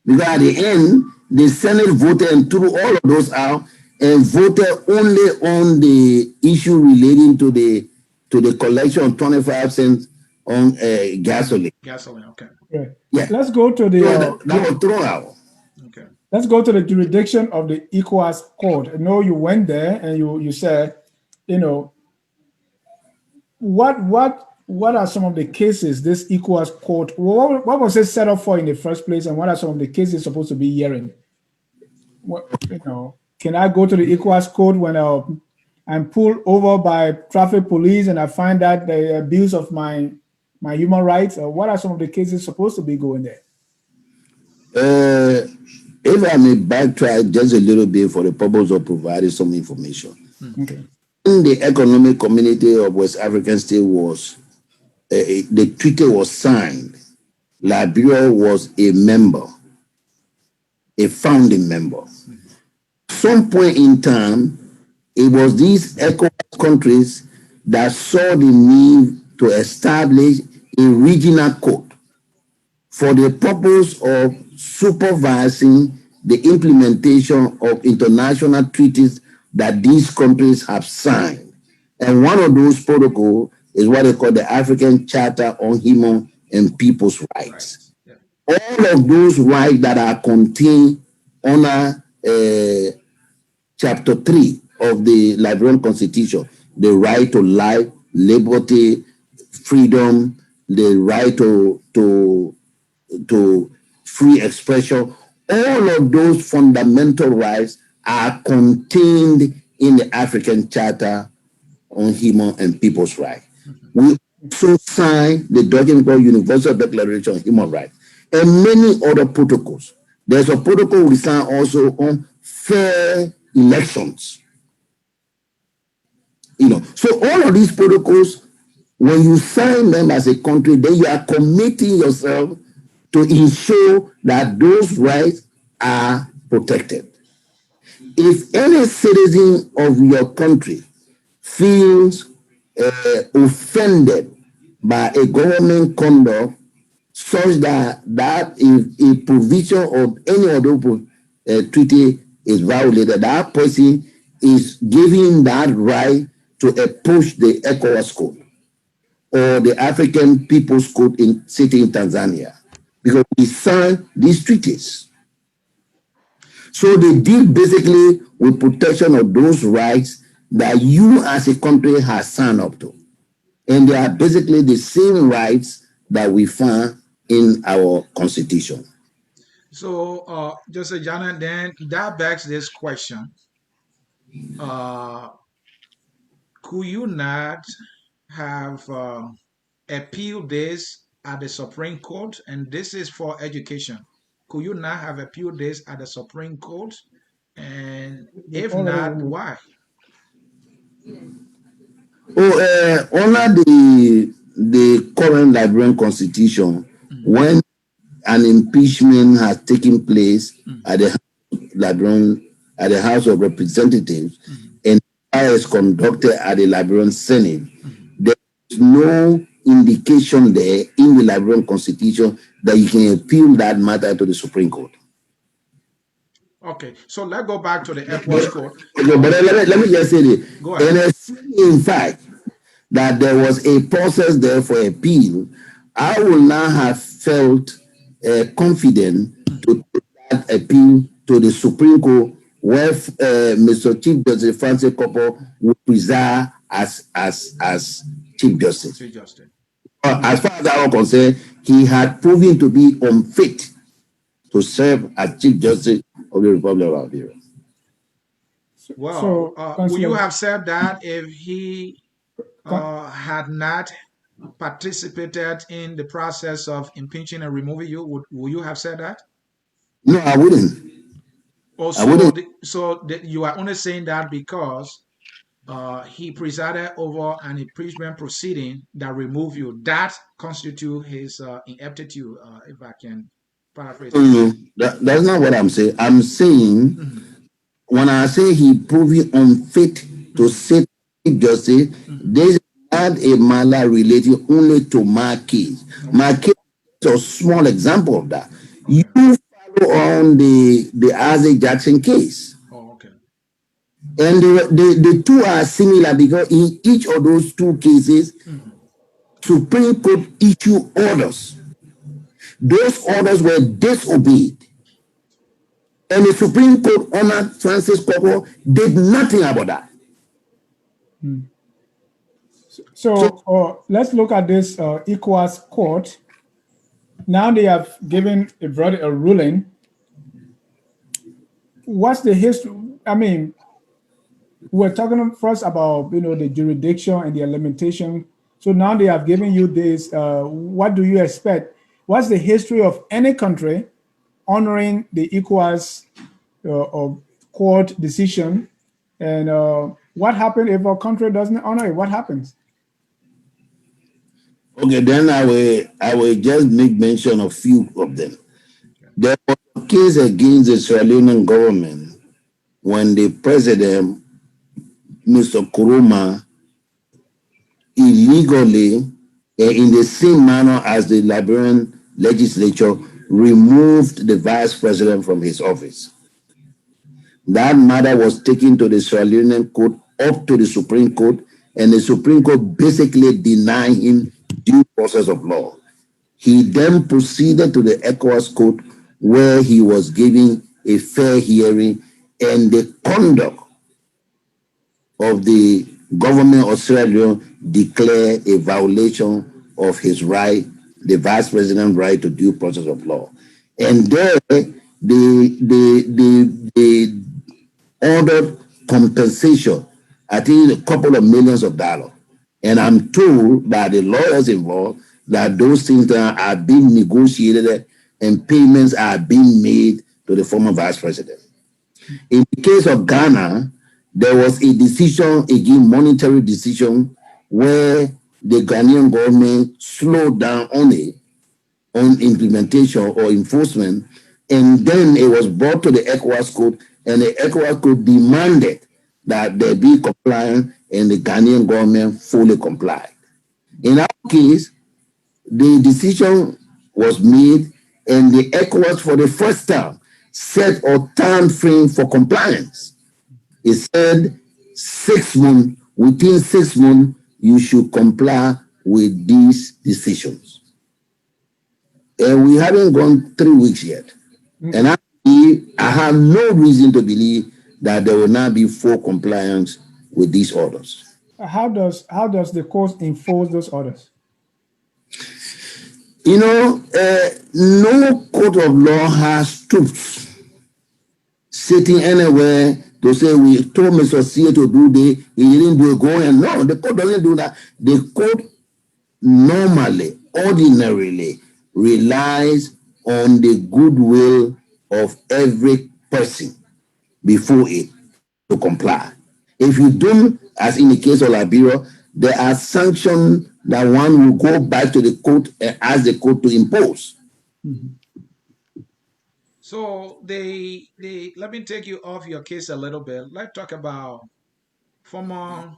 S3: Because at the end, the Senate voted and threw all of those out and voted only on the issue relating to the collection of 25 cents on gasoline.
S1: Gasoline, okay.
S2: Okay.
S3: Yeah.
S2: Let's go to the
S3: So that was thrown out.
S1: Okay.
S2: let's go to the jurisdiction of the ECOWAS court. I know you went there and you said, you know, what are some of the cases this ECOWAS court, what was it set up for in the first place, and what are some of the cases supposed to be hearing? What, can I go to the ECOWAS court when I'm pulled over by traffic police and I find out the abuse of my human rights? Or what are some of the cases supposed to be going there?
S3: If I may backtrack just a little bit for the purpose of providing some information.
S2: Okay.
S3: In the economic community of West African state was, the treaty was signed. Liberia was a member, a founding member. Some point in time, it was these ECOWAS countries that saw the need to establish a regional court for the purpose of supervising the implementation of international treaties that these countries have signed. And one of those protocols is what they call the African Charter on Human and People's Rights.
S1: Right. Yeah.
S3: All of those rights that are contained under Chapter 3 of the Liberian Constitution, the right to life, liberty, freedom, the right to free expression, all of those fundamental rights are contained in the African Charter on Human and People's Rights. We also signed the document called Universal Declaration of Human Rights and many other protocols. There's a protocol we signed also on fair elections. So all of these protocols, when you sign them as a country, then you are committing yourself to ensure that those rights are protected. If any citizen of your country feels offended by a government conduct such that if a provision of any other treaty is violated, that person is giving that right to approach the ECOWAS Code or the African People's Code in sitting in Tanzania, because we signed these treaties. So they deal basically with protection of those rights that you as a country has signed up to. And they are basically the same rights that we find in our constitution.
S1: So, Joseph Janet, then that begs this question. Could you not have appealed this at the Supreme Court? And this is for education. Could you not have appealed this at the Supreme Court? And if not, why?
S3: Under the current Liberian constitution, when an impeachment has taken place at the House of Representatives, and trial is conducted at the Liberian Senate, there is no indication there in the Liberian constitution that you can appeal that matter to the Supreme Court.
S1: Okay, so let's go back to the
S3: But,
S1: Equus Court.
S3: but let me just say this.
S1: Go
S3: And
S1: ahead.
S3: in fact, that there was a process there for appeal, I would not have felt confident to take that appeal to the Supreme Court, where Mr. Chief Justice Francis Kopo would preside as Chief Justice.
S1: Chief Justice.
S3: As far as I was concerned, he had proven to be unfit to serve as Chief Justice of the Republic of Liberia.
S1: Well,
S2: So,
S1: would you
S2: Councillor,
S1: have said that if he had not participated in the process of impeaching and removing you? Would you have said that?
S3: No, I wouldn't. I
S1: Also,
S3: wouldn't.
S1: you are only saying that because he presided over an impeachment proceeding that removed you. That constitutes his ineptitude, if I can paraphrase it.
S3: No, that's not what I'm saying. I'm saying
S1: Mhm,
S3: when I say he proved unfit to
S1: mhm,
S3: sit Chief Justice,
S1: mhm.
S3: this is not a matter relating only to my case. My
S1: Okay,
S3: case is a small example of that. You
S1: okay.
S3: follow on the Isaac Jackson case.
S1: Oh, okay.
S3: And the two are similar because in each of those two cases,
S1: Mhm.
S3: Supreme Court issue orders. Those orders were disobeyed. And the Supreme Court honored Francis Kopo did nothing about that. So
S2: so let's look at this ECOWAS court. Now they have given a ruling. What's the history? I mean, we're talking first about the jurisdiction and the limitation. So now they have given you this. What do you expect? What's the history of any country honoring the ECOWAS of court decision? And what happens if a country doesn't honor it? What happens?
S3: okay, then I will just make mention of few of them.
S1: Okay.
S3: There was a case against the Sierra Leonean government when the president, Mr. Kuruma, illegally, in the same manner as the Liberian legislature, removed the vice president from his office. That matter was taken to the Sierra Leonean court, up to the Supreme Court, and the Supreme Court basically denied him due process of law. He then proceeded to the ECOWAS court, where he was given a fair hearing, and the conduct of the government of Sierra Leone declared a violation of his right, the vice president's right to due process of law. And there, they ordered compensation, I think a couple of millions of dollars. And I'm told by the lawyers involved that those things that are being negotiated and payments are being made to the former vice president. In the case of Ghana, there was a decision, again, monetary decision, where the Ghanaian government slowed down on it, on implementation or enforcement, and then it was brought to the ECOWAS court, and the ECOWAS court demanded that there be compliance, and the Ghanaian government fully complied. In our case, the decision was made, and the ECOWAS for the first time set a time frame for compliance. It said 6 months, within 6 months, you should comply with these decisions. And we haven't gone 3 weeks yet. And I have no reason to believe that there will not be full compliance with these orders.
S2: How does the court enforce those orders?
S3: No court of law has troops sitting anywhere to say we told Mr. C to do this, he didn't do it, go and no, the court doesn't do that. The court normally, ordinarily relies on the goodwill of every person before it to comply. If you don't, as in the case of Liberia, there are sanctions that one will go back to the court and ask the court to impose.
S1: So they let me take you off your case a little bit. Let's talk about former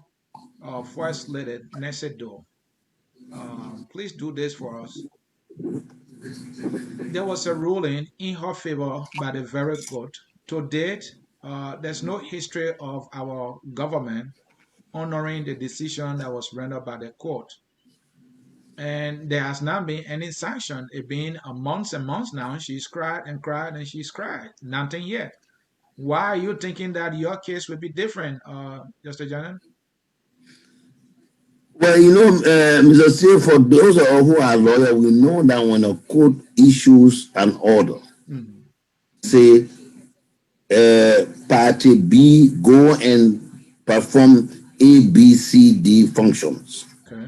S1: First Lady Nesedo. Please do this for us. There was a ruling in her favor by the very court. to date, there's no history of our government honoring the decision that was rendered by the court. And there has not been any sanction. It's been a months and months now. She's cried and cried and she's cried. Nothing yet. Why are you thinking that your case would be different, Justice Janan?
S3: Well, Mr. Steele, for those who are lawyers, we know that when a court issues an order, say party B go and perform A, B, C, D functions.
S1: Okay.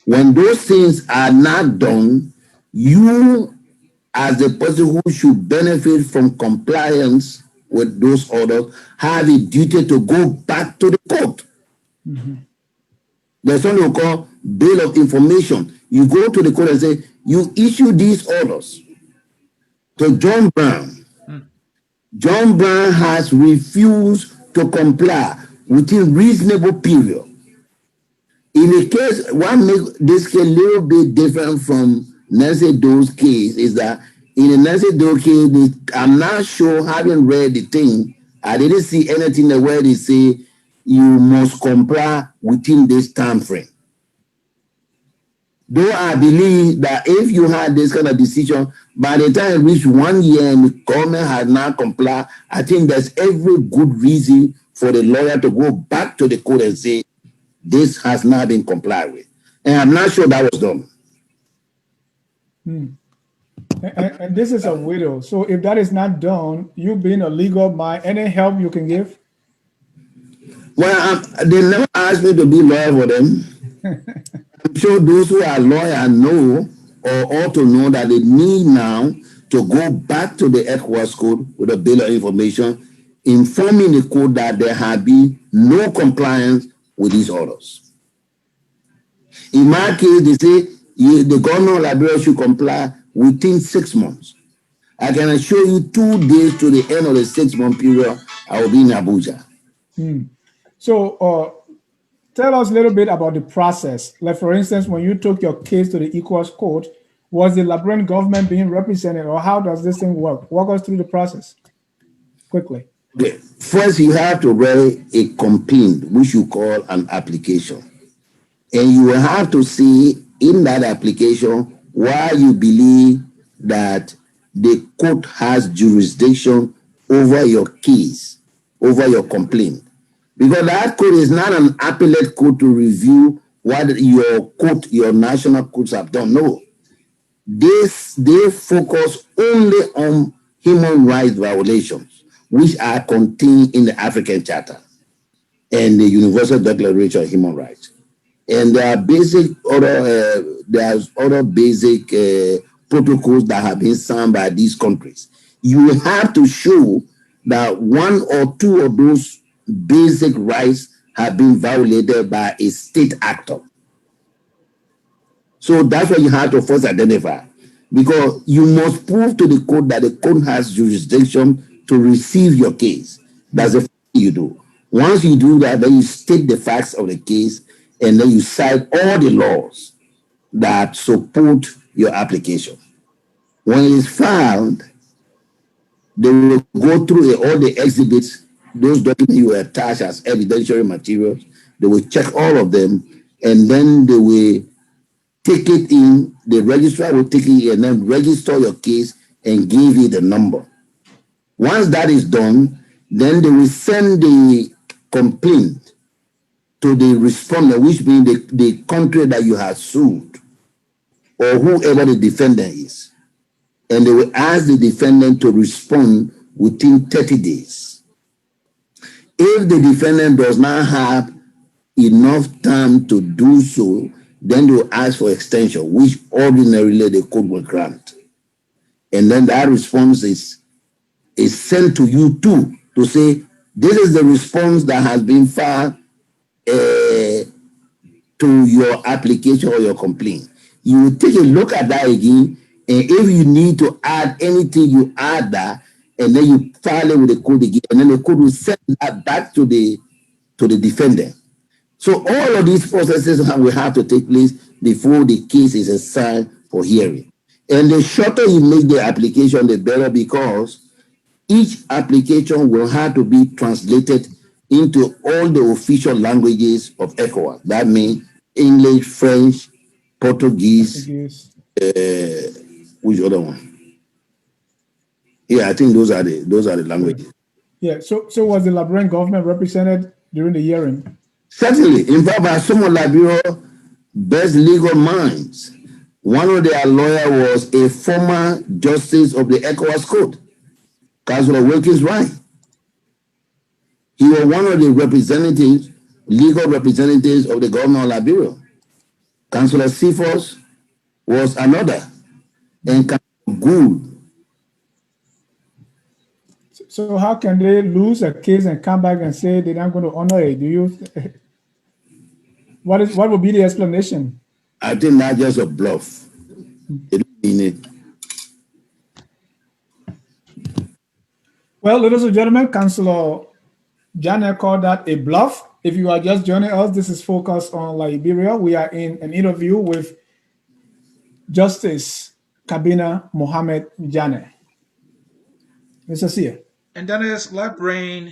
S3: When those things are not done, you, as the person who should benefit from compliance with those orders, have a duty to go back to the court. There's something we call bail of information. You go to the court and say, you issue these orders to John Brown. John Brown has refused to comply within reasonable period. In a case, what makes this case a little bit different from Nancy Doe's case is that in the Nancy Doe case, I'm not sure, having read the thing, I didn't see anything where they say you must comply within this time frame. Though I believe that if you had this kind of decision, by the time it reached 1 year and the government has not complied, I think there's every good reason for the lawyer to go back to the court and say, this has not been complied with. And I'm not sure that was done.
S2: And this is a widow. So if that is not done, you being a legal mind, any help you can give?
S3: Well, they never asked me to be lawyer for them. I'm sure those who are lawyers know or ought to know that they need now to go back to the headquarters code with a bill of information, informing the court that there had been no compliance with these orders. In my case, they say the governor of Liberia should comply within 6 months. I can assure you 2 days to the end of the 6-month period, I will be in Abuja.
S2: So tell us a little bit about the process. Like, for instance, when you took your case to the Equals Court, was the Liberian government being represented, or how does this thing work? Walk us through the process quickly.
S3: Okay. First, you have to write a complaint, which you call an application. And you will have to see in that application why you believe that the court has jurisdiction over your case, over your complaint. Because that court is not an appellate court to review what your court, your national courts have done. No. They focus only on human rights violations, which are contained in the African Charter and the Universal Declaration of Human Rights. And there are there's other basic protocols that have been signed by these countries. You have to show that one or two of those basic rights have been violated by a state actor. So that's what you have to first identify, because you must prove to the court that the court has jurisdiction to receive your case. That's the first thing you do. Once you do that, then you state the facts of the case, and then you cite all the laws that support your application. When it is filed, they will go through all the exhibits, those documents you attach as evidentiary materials. They will check all of them, and then they will take it in. The registrar will take it and then register your case and give you the number. Once that is done, then they will send the complaint to the respondent, which means the country that you have sued or whoever the defendant is. And they will ask the defendant to respond within 30 days. If the defendant does not have enough time to do so, then they will ask for extension, which ordinarily the court will grant. And then that response is sent to you too, to say, this is the response that has been filed to your application or your complaint. You will take a look at that again, and if you need to add anything, you add that, and then you file it with the court again, and then the court will send that back to the defendant. So all of these processes will have to take place before the case is assigned for hearing. And the shorter you make the application, the better, because each application will have to be translated into all the official languages of ECOWAS. That means English, French, Portuguese. Which other one? Yeah, I think those are the languages.
S2: Yeah. So was the Liberian government represented during the hearing?
S3: Certainly. In fact, by some of Liberia's best legal minds, one of their lawyers was a former justice of the ECOWAS Court, Councillor Wilkins Wright. He was one of the representatives, legal representatives of the government of Liberia. Councillor Cephas was another, and Councillor Gould.
S2: So how can they lose a case and come back and say they're not going to honor it? Do you? What would be the explanation?
S3: I think that's just a bluff. They don't mean it.
S2: Well, ladies and gentlemen, Councillor Janet called that a bluff. If you are just joining us, this is Focus on Liberia. We are in an interview with Justice Kabineh Mohammed Janet. Mr. Seer.
S1: And then let's bring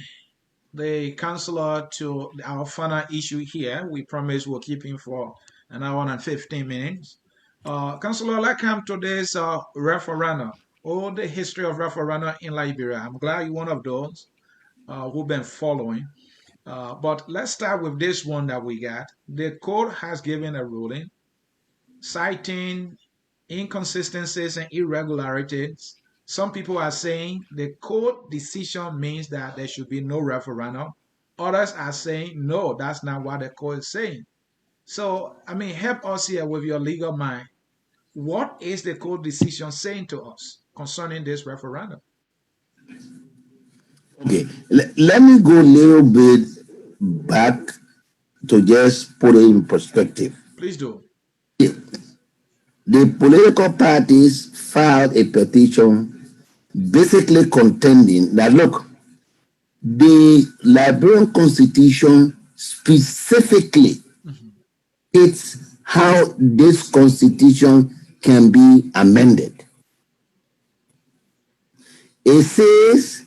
S1: the counselor to our final issue here. We promise we'll keep him for an hour and 15 minutes. Counselor, let's come to this referendum, all the history of referendum in Liberia. I'm glad you're one of those who've been following. But let's start with this one that we got. The court has given a ruling citing inconsistencies and irregularities. Some people are saying the court decision means that there should be no referendum. Others are saying, no, that's not what the court is saying. So, I mean, help us here with your legal mind. What is the court decision saying to us concerning this referendum?
S3: Okay, let me go a little bit back to just put it in perspective.
S1: Please do.
S3: The political parties filed a petition basically contending that, look, the Liberian Constitution specifically states how this Constitution can be amended. It says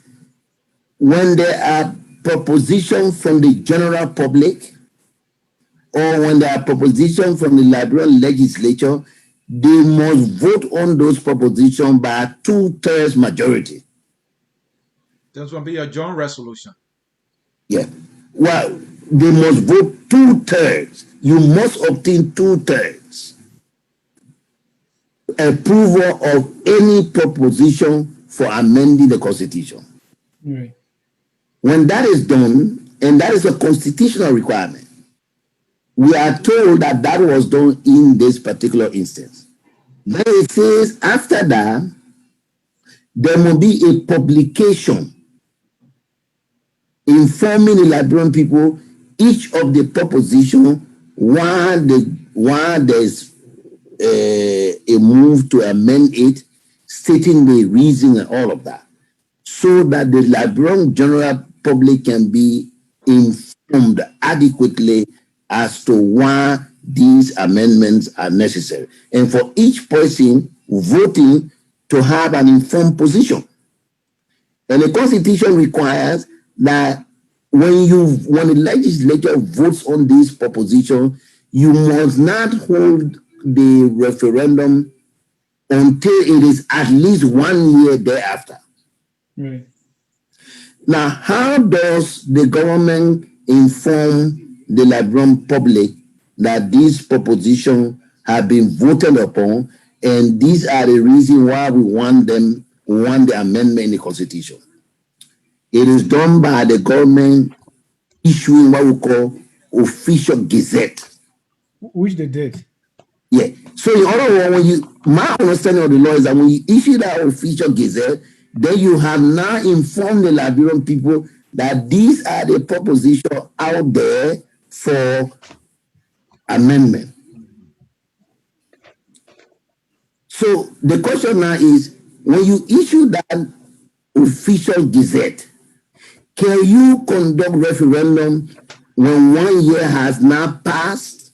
S3: when there are propositions from the general public or when there are propositions from the Liberian legislature, they must vote on those propositions by a 2/3 majority.
S1: That's going to be a joint resolution.
S3: Yeah. Well, they must vote 2/3. You must obtain 2/3 approval of any proposition for amending the Constitution.
S2: Right.
S3: When that is done, and that is a constitutional requirement, we are told that that was done in this particular instance. Then it says after that, there will be a publication informing the Liberian people each of the proposition while there's a move to amend it, stating the reason and all of that, so that the Liberian general public can be informed adequately as to why these amendments are necessary, and for each person voting to have an informed position. And the Constitution requires that when the legislature votes on this proposition, you must not hold the referendum until it is at least 1 year thereafter.
S2: Right.
S3: Now, how does the government inform the Liberian public that these propositions have been voted upon and these are the reasons why we want the amendment in the Constitution? It is done by the government issuing what we call official gazette.
S2: Which they did.
S3: Yeah. So in other words, my understanding of the law is that when you issue that official gazette, then you have now informed the Liberian people that these are the propositions out there for amendment. So the question now is, when you issue that official gazette, can you conduct referendum when 1 year has not passed?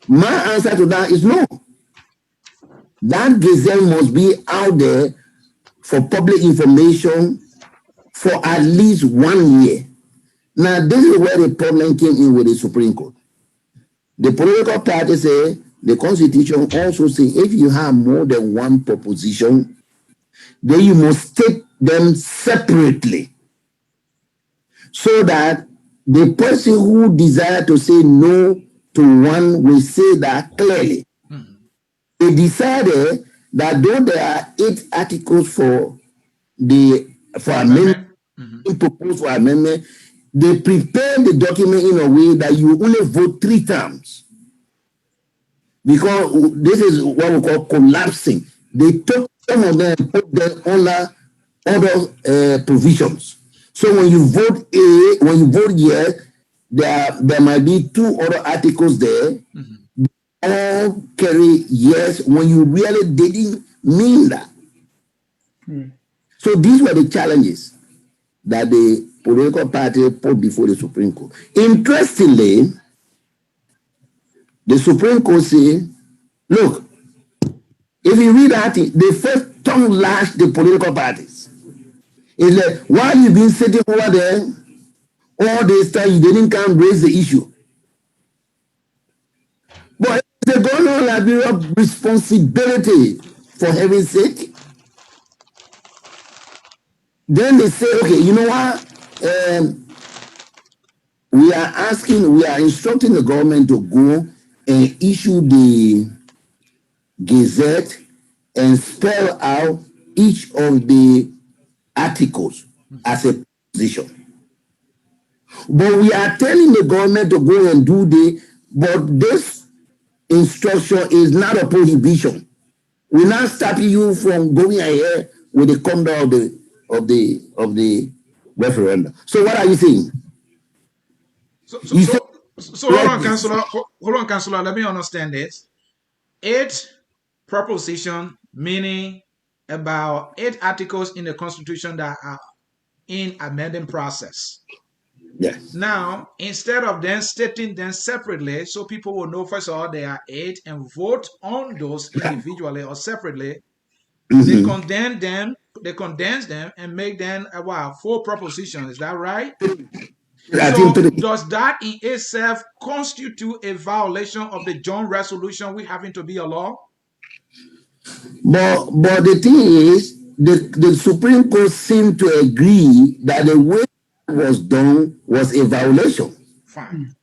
S3: My answer to that is no. That gazette must be out there for public information for at least 1 year. Now, this is where the problem came in with the Supreme Court. The political party say, the Constitution also say, if you have more than one proposition, then you must take them separately, so that the person who desire to say no to one will say that clearly. They decided that though there are 8 articles for amendment, proposed for amendment, they prepare the document in a way that you only vote 3 times. Because this is what we call collapsing. They took some of them and put them under other provisions. So when you vote yes, there might be 2 other articles there. All carry yes when you really didn't mean that. So these were the challenges that the political party put before the Supreme Court. Interestingly, the Supreme Court say, look, if you read that, they first tongue lash the political parties. It's like, why you been sitting over there all this time, you didn't come raise the issue? But it's the governor of Liberia responsibility, for heaven's sake. Then they say, okay, you know what? We are instructing the government to go and issue the Gazette and spell out each of the articles as a position. But we are telling the government to go and do but this instruction is not a prohibition. We're not stopping you from going ahead with the conduct of the referendum. So what are you saying?
S1: So hold on, Councillor. Let me understand this. 8 proposition, meaning about 8 articles in the Constitution that are in amending process.
S3: Yes.
S1: Now, instead of then stating them separately, so people will know first of all there are 8 and vote on those individually or separately, they condense them and make them 4 propositions. Is that right? So does that in itself constitute a violation of the Joint Resolution we having to be a law?
S3: But the thing is, the Supreme Court seemed to agree that the way it was done was a violation.
S1: Fine.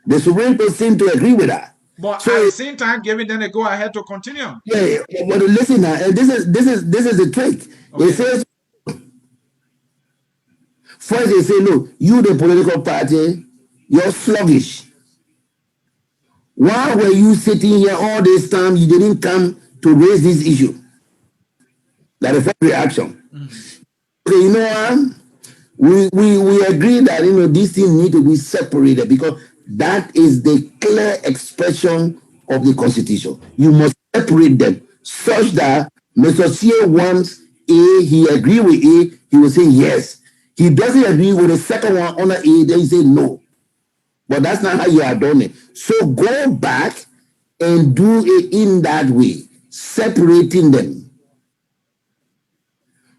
S3: The Supreme Court seemed to agree with that.
S1: But so, at the same time, giving them a go ahead to continue.
S3: Yeah, but listen now, this is the trick. Okay. It says first they say, look, you the political party, you're sluggish. Why were you sitting here all this time? You didn't come to raise this issue. That's the first reaction. Okay, you know what? We agree that these things need to be separated because that is the clear expression of the Constitution. You must separate them such that Mr. C wants A, he agree with A, he will say yes. He doesn't agree with the second one under A, then he say no. But that's not how you are doing it. So go back and do it in that way, separating them.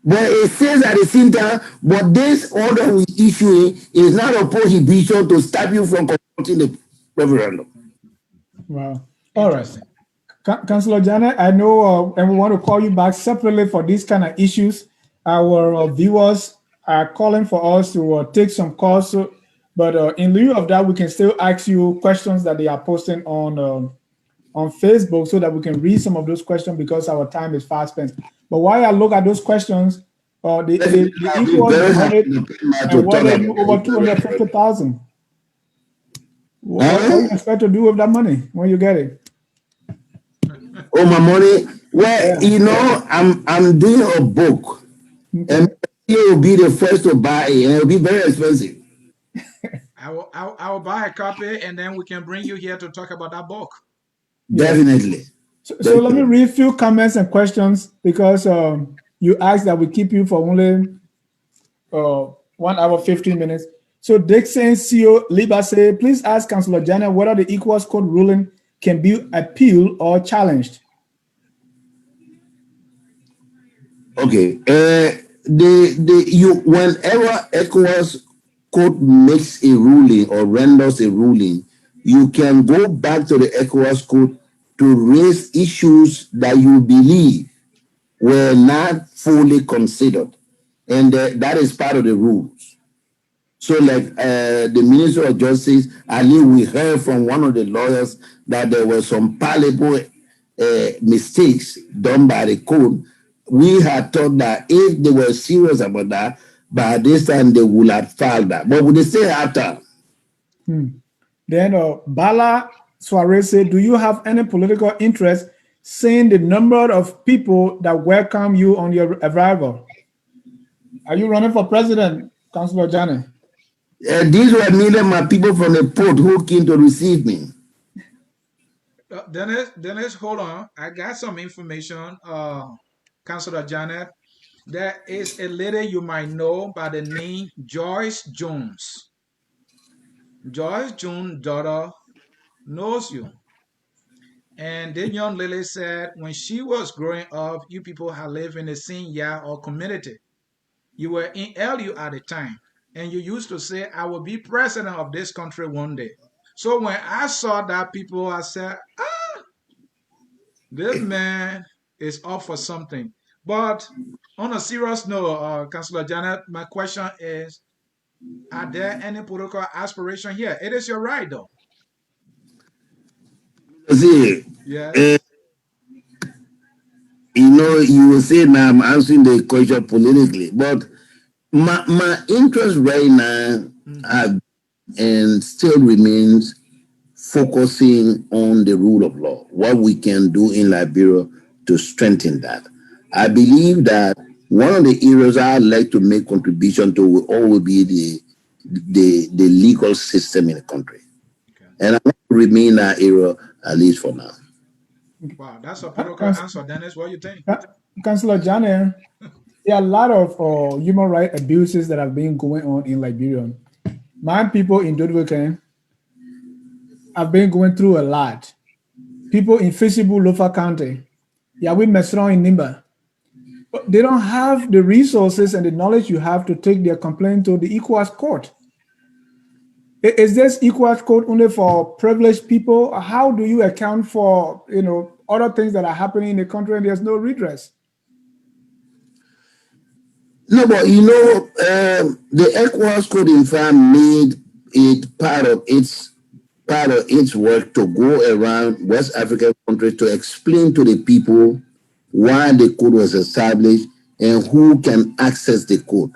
S3: But it says at the same time, but this order we issue is not a prohibition to stop you from conducting the referendum.
S2: Wow. All right. Councillor Janet, I know and we want to call you back separately for these kind of issues. Our viewers are calling for us to take some calls. But in lieu of that, we can still ask you questions that they are posting on Facebook so that we can read some of those questions because our time is fast spent. But while I look at those questions, the equal and whether you over 250,000. What do you expect to do with that money when you get it?
S3: Oh, my money. Well, I'm doing a book, and you will be the first to buy it, and it'll be very expensive.
S1: I will buy a copy, and then we can bring you here to talk about that book.
S3: Definitely.
S2: So let me read a few comments and questions because you asked that we keep you for only 1 hour, 15 minutes. So Dixon CEO Liba say, please ask Councillor Janet whether the Equals Code ruling can be appealed or challenged.
S3: Okay. whenever ECOWAS court makes a ruling or renders a ruling, you can go back to the ECOWAS court to raise issues that you believe were not fully considered, and that is part of the rules. So, like the Minister of Justice, Ali, we heard from one of the lawyers that there were some palpable mistakes done by the court. We had thought that if they were serious about that, by this time they would have filed that. But they still have time.
S2: Then Bala Soare said, do you have any political interest seeing the number of people that welcome you on your arrival? Are you running for president, Councillor Janneh?
S3: These were merely my people from the port who came to receive me.
S1: Dennis, hold on. I got some information, Councillor Janet. There is a lady you might know by the name Joyce Jones. Joyce Jones' daughter knows you. And this young lady said when she was growing up, you people had lived in the same yard or community. You were in LU at the time. And you used to say, I will be president of this country one day. So when I saw that people, I said, this man is up for something. But on a serious note, Councillor Janet, my question is, are there any political aspiration here? It is your right, though.
S3: See,
S1: yes.
S3: You will say now I'm answering the question politically, but my interest right now and still remains focusing on the rule of law, what we can do in Liberia to strengthen that. I believe that one of the areas I'd like to make contribution to will always be the legal system in the country. Okay. And I want to remain that area at least for now.
S1: Wow, that's a political answer, Dennis. What do you think?
S2: Councillor Janneh, there are a lot of human rights abuses that have been going on in Liberia. My people in Dodweken have been going through a lot. People in Fisibu, Lofa County, Yahweh Mesron in Nimba, but they don't have the resources and the knowledge you have to take their complaint to the ECOWAS court. Is this ECOWAS court only for privileged people? How do you account for other things that are happening in the country and there's no redress?
S3: No, but the ECOWAS court in fact made it part of its work to go around West African countries to explain to the people why the code was established and who can access the code.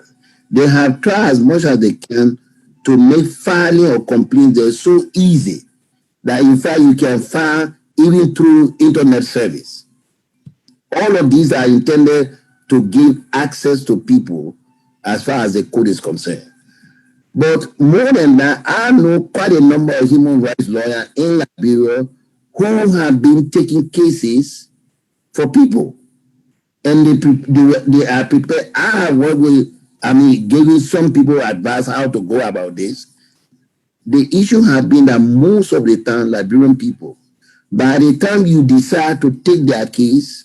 S3: They have tried as much as they can to make filing or complaints there so easy that in fact you can file even through internet service. All of these are intended to give access to people as far as the code is concerned. But more than that, I know quite a number of human rights lawyers in Liberia who have been taking cases for people. And they are prepared. I have worked with, giving some people advice how to go about this. The issue has been that most of the time, Liberian people, by the time you decide to take their case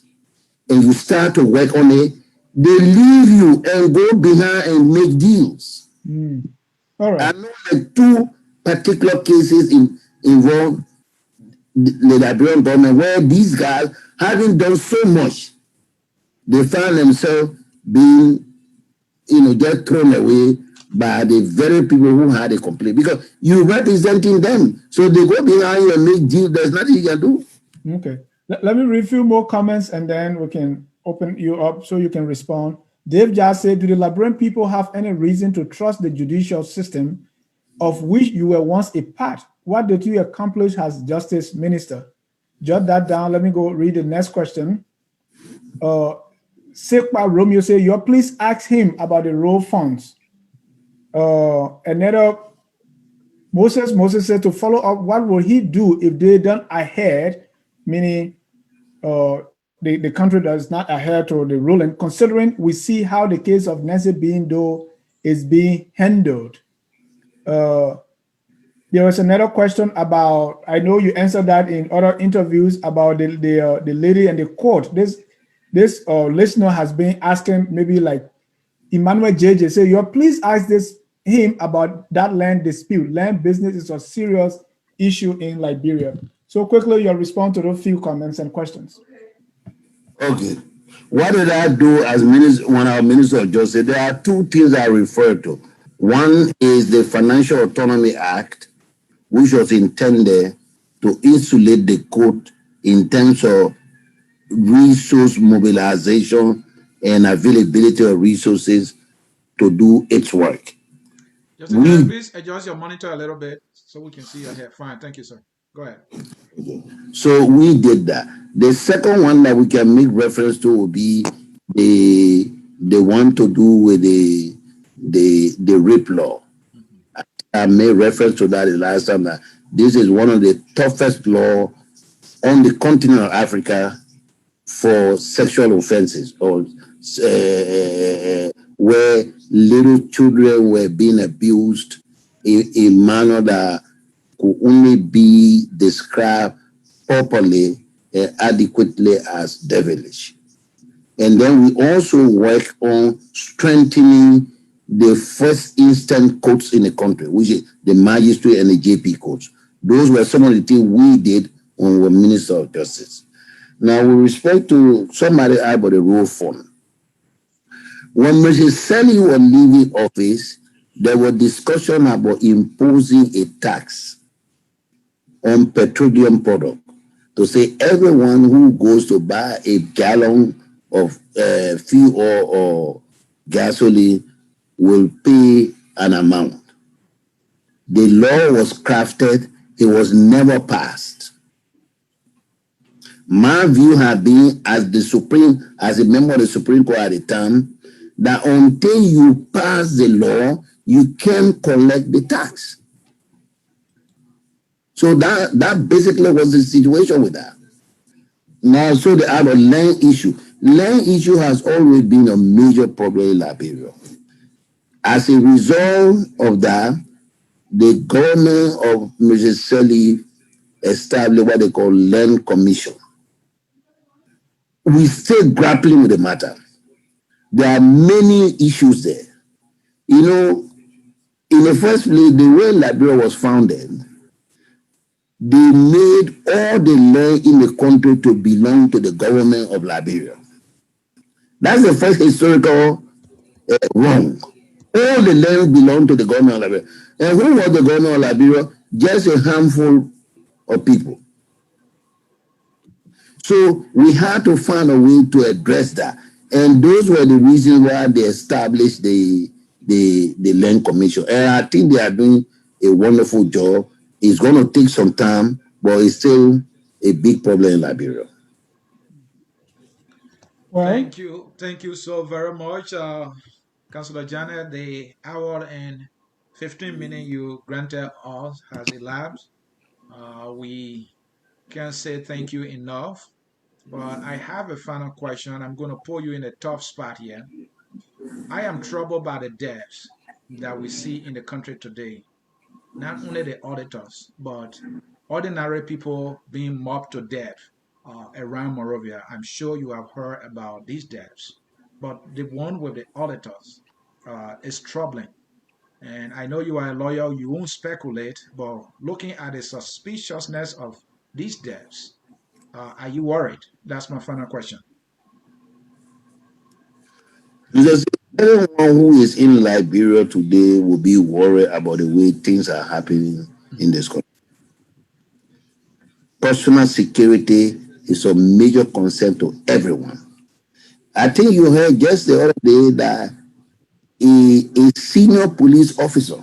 S3: and you start to work on it, they leave you and go behind and make deals.
S2: All right.
S3: I know the two particular cases involve the Liberian government where these guys, having done so much, they found themselves being, just thrown away by the very people who had a complaint, because you're representing them. So they go behind you and make deals. There's nothing you can do.
S2: Okay. Let me read a few more comments and then we can open you up so you can respond. Dave just said, do the Liberian people have any reason to trust the judicial system of which you were once a part? What did you accomplish as justice minister? Jot that down. Let me go read the next question. Sekpa Romeo said, please ask him about the road funds. Another Moses said, to follow up, what will he do if they don't adhere, meaning the country does not adhere to the ruling, considering we see how the case of Nancy Bindo is being handled. There was another question about, I know you answered that in other interviews about the lady and the court. This listener has been asking maybe like Emmanuel JJ say, you please ask him about that land dispute. Land business is a serious issue in Liberia. So quickly, your response to those few comments and questions.
S3: Okay. What did I do as minister when our minister of justice? There are two things I refer to. One is the Financial Autonomy Act, which was intended to insulate the court in terms of resource mobilization and availability of resources to do its work.
S1: Just can I
S3: We
S1: please adjust your monitor a little bit so we can see your head? Fine, thank you, sir. Go ahead.
S3: so we did that. The second one that we can make reference to will be the one to do with the rape law.
S1: Mhm.
S3: I made reference to that the last time that this is one of the toughest law on the continent of Africa for sexual offenses or where little children were being abused in a manner that could only be described properly and adequately as devilish. And then we also work on strengthening the first instance courts in the country, which is the magistrate and the JP courts. Those were some of the things we did when we were Minister of Justice. Now, with respect to somebody about the rule fund, when Mrs. Sally was leaving office, there was discussion about imposing a tax on petroleum product to say everyone who goes to buy a gallon of fuel or gasoline will pay an amount. The law was crafted, it was never passed. My view had been as a member of the Supreme Court at the time, that until you pass the law, you can't collect the tax. So that basically was the situation with that. Now, so they have a land issue. Land issue has always been a major problem in Liberia. As a result of that, the government of Mrs. Sirleaf established what they call Land Commission. We still grappling with the matter. There are many issues there. You know, in the first place, the way Liberia was founded, they made all the land in the country to belong to the government of Liberia. That's the first historical wrong. All the land belonged to the government of Liberia. And who was the government of Liberia? Just a handful of people. So we had to find a way to address that. And those were the reasons why they established the Land Commission. And I think they are doing a wonderful job. It's going to take some time, but it's still a big problem in Liberia.
S2: Well,
S1: Thank you so very much, Councillor Janet. The hour and 15 minutes you granted us has elapsed. We can't say thank you enough, but I have a final question. I'm going to put you in a tough spot here. I am troubled by the debts that we see in the country today. Not only the auditors, but ordinary people being mobbed to death around Morovia. I'm sure you have heard about these deaths, but the one with the auditors is troubling. And I know you are a lawyer, you won't speculate, but looking at the suspiciousness of these deaths, are you worried? That's my final question.
S3: Because everyone who is in Liberia today will be worried about the way things are happening in this country. Personal security is a major concern to everyone. I think you heard just the other day that a senior police officer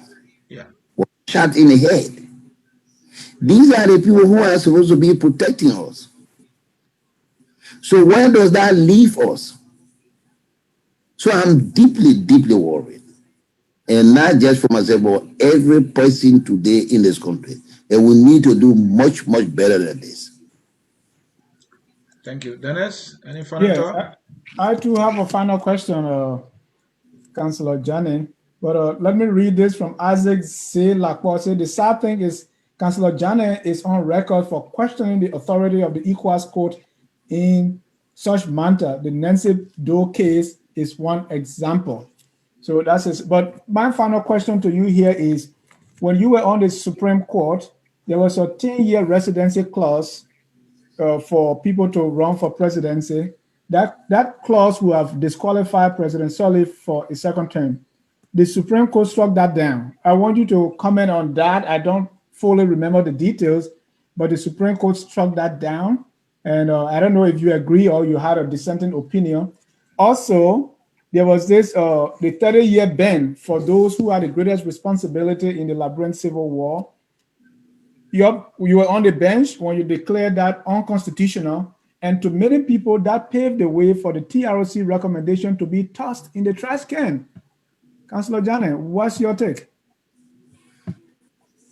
S1: Yeah.
S3: was shot in the head. These are the people who are supposed to be protecting us. So where does that leave us? So I'm deeply, deeply worried. And not just for myself, but every person today in this country. And we need to do much, much better than this.
S1: Thank you. Dennis, any final
S2: yes,
S1: talk?
S2: I too have a final question, Councillor Janet. But let me read this from Isaac C. Lacroix. The sad thing is, Councillor Janet is on record for questioning the authority of the ECOWAS court in such matter. The Nancy Doe case is one example. So that's it. But my final question to you here is, when you were on the Supreme Court, there was a 10-year residency clause for people to run for presidency. That clause would have disqualified President Sirleaf for a second term. The Supreme Court struck that down. I want you to comment on that. I don't fully remember the details, but the Supreme Court struck that down. And I don't know if you agree or you had a dissenting opinion. Also, there was this the 30-year ban for those who had the greatest responsibility in the Liberian Civil War. You were on the bench when you declared that unconstitutional, and to many people, that paved the way for the TROC recommendation to be tossed in the trash can. Councillor Janet, what's your take?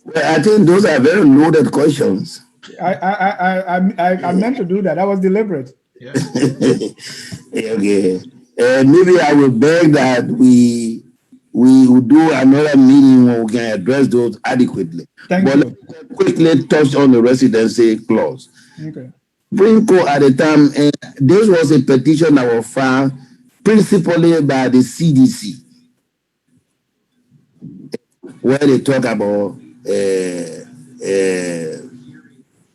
S3: Well, I think those are very loaded questions.
S2: I meant to do that. That was deliberate.
S1: Yeah.
S3: Okay. Maybe I will beg that we will do another meeting where we can address those adequately.
S2: Thank
S3: but
S2: you.
S3: Let's quickly touch on the residency clause.
S2: Okay.
S3: Supreme Court at the time, this was a petition that was filed principally by the CDC, where they talk about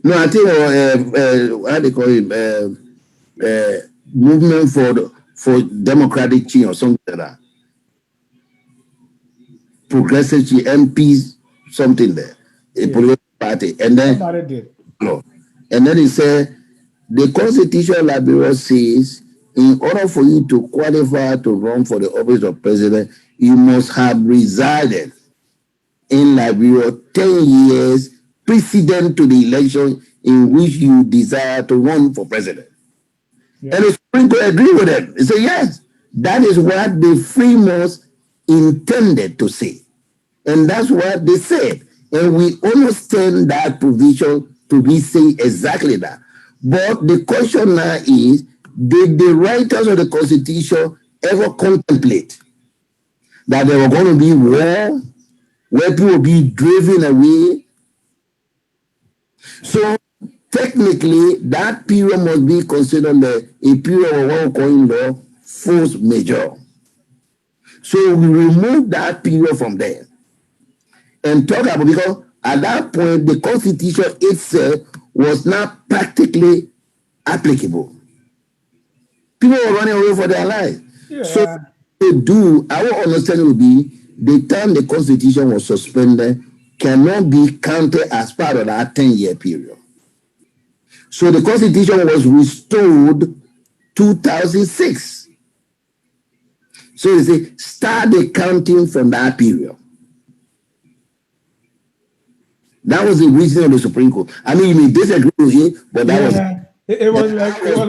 S3: no, I think how they call it movement for democratic change or something like that. Progressive MPs, something there, a political party, and then no, and then he said the Constitution of Liberia says in order for you to qualify to run for the office of president, you must have resided in Liberia 10 years precedent to the election in which you desire to run for president. Yeah. And the Supreme Court agreed with them. They said, yes, that is what the Freemasons intended to say. And that's what they said. And we understand that provision to be saying exactly that. But the question now is, did the writers of the Constitution ever contemplate that there were going to be war, where people will be driven away? So technically, that period must be considered a period of what we call in law force majeure. So we remove that period from there and talk about, because at that point the Constitution itself was not practically applicable. People were running away for their lives. Yeah. So they do, our understanding would be the time the Constitution was suspended cannot be counted as part of that 10-year period. So the Constitution was restored 2006. So they say start the counting from that period. That was the reason of the Supreme Court. I mean, you may disagree with it, but that was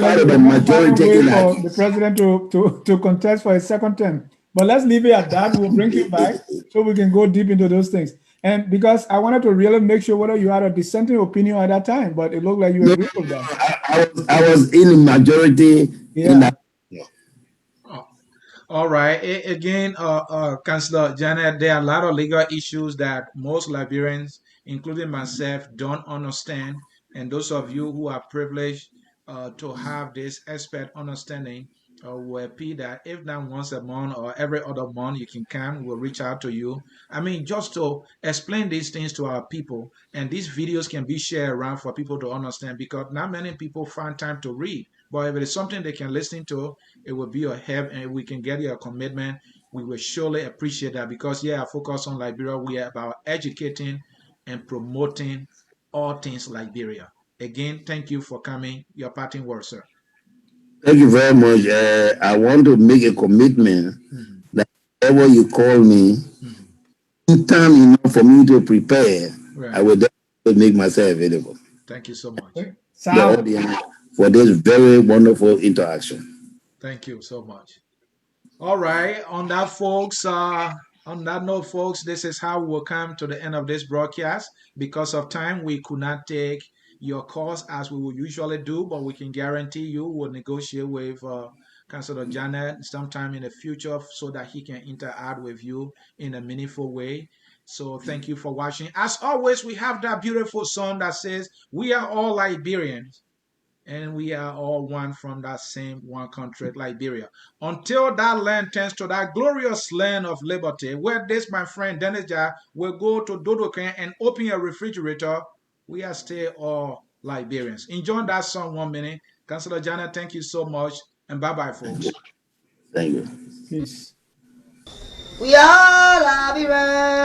S2: part of the majority for the president to contest for a second term. But let's leave it at that. We'll bring you back so we can go deep into those things. And because I wanted to really make sure whether you had a dissenting opinion at that time, but it looked like you agreed with that.
S3: I was in the majority.
S2: Yeah. In that.
S1: All right. Again, Councillor Janet, there are a lot of legal issues that most Liberians, including myself, don't understand. And those of you who are privileged to have this expert understanding, will appeal that if not once a month or every other month you can come, we'll reach out to you. I mean, just to explain these things to our people, and these videos can be shared around for people to understand, because not many people find time to read. But if it is something they can listen to, it will be a help, and we can get your commitment. We will surely appreciate that, because yeah, Focus on Liberia, we are about educating and promoting all things Liberia. Again, thank you for coming. Your parting words, sir.
S3: Thank you very much. I want to make a commitment that whenever you call me, time enough for me to prepare, I will definitely make myself available.
S1: Thank you so much.
S3: The audience for this very wonderful interaction.
S1: Thank you so much. All right. On that, folks, on that note, folks, this is how we will come to the end of this broadcast. Because of time, we could not take your calls as we would usually do, but we can guarantee you we'll negotiate with Councillor Janet sometime in the future so that he can interact with you in a meaningful way. So thank you for watching. As always, we have that beautiful song that says, "We are all Liberians." and we are all one from that same one country, Liberia. Until that land turns to that glorious land of liberty, where this, my friend Dennis Jar, will go to Dodokan and open a refrigerator, we are still all Liberians. Enjoy that song 1 minute. Councillor Janet, thank you so much, and bye-bye, folks.
S3: Thank you.
S2: Peace.
S4: We are Liberians.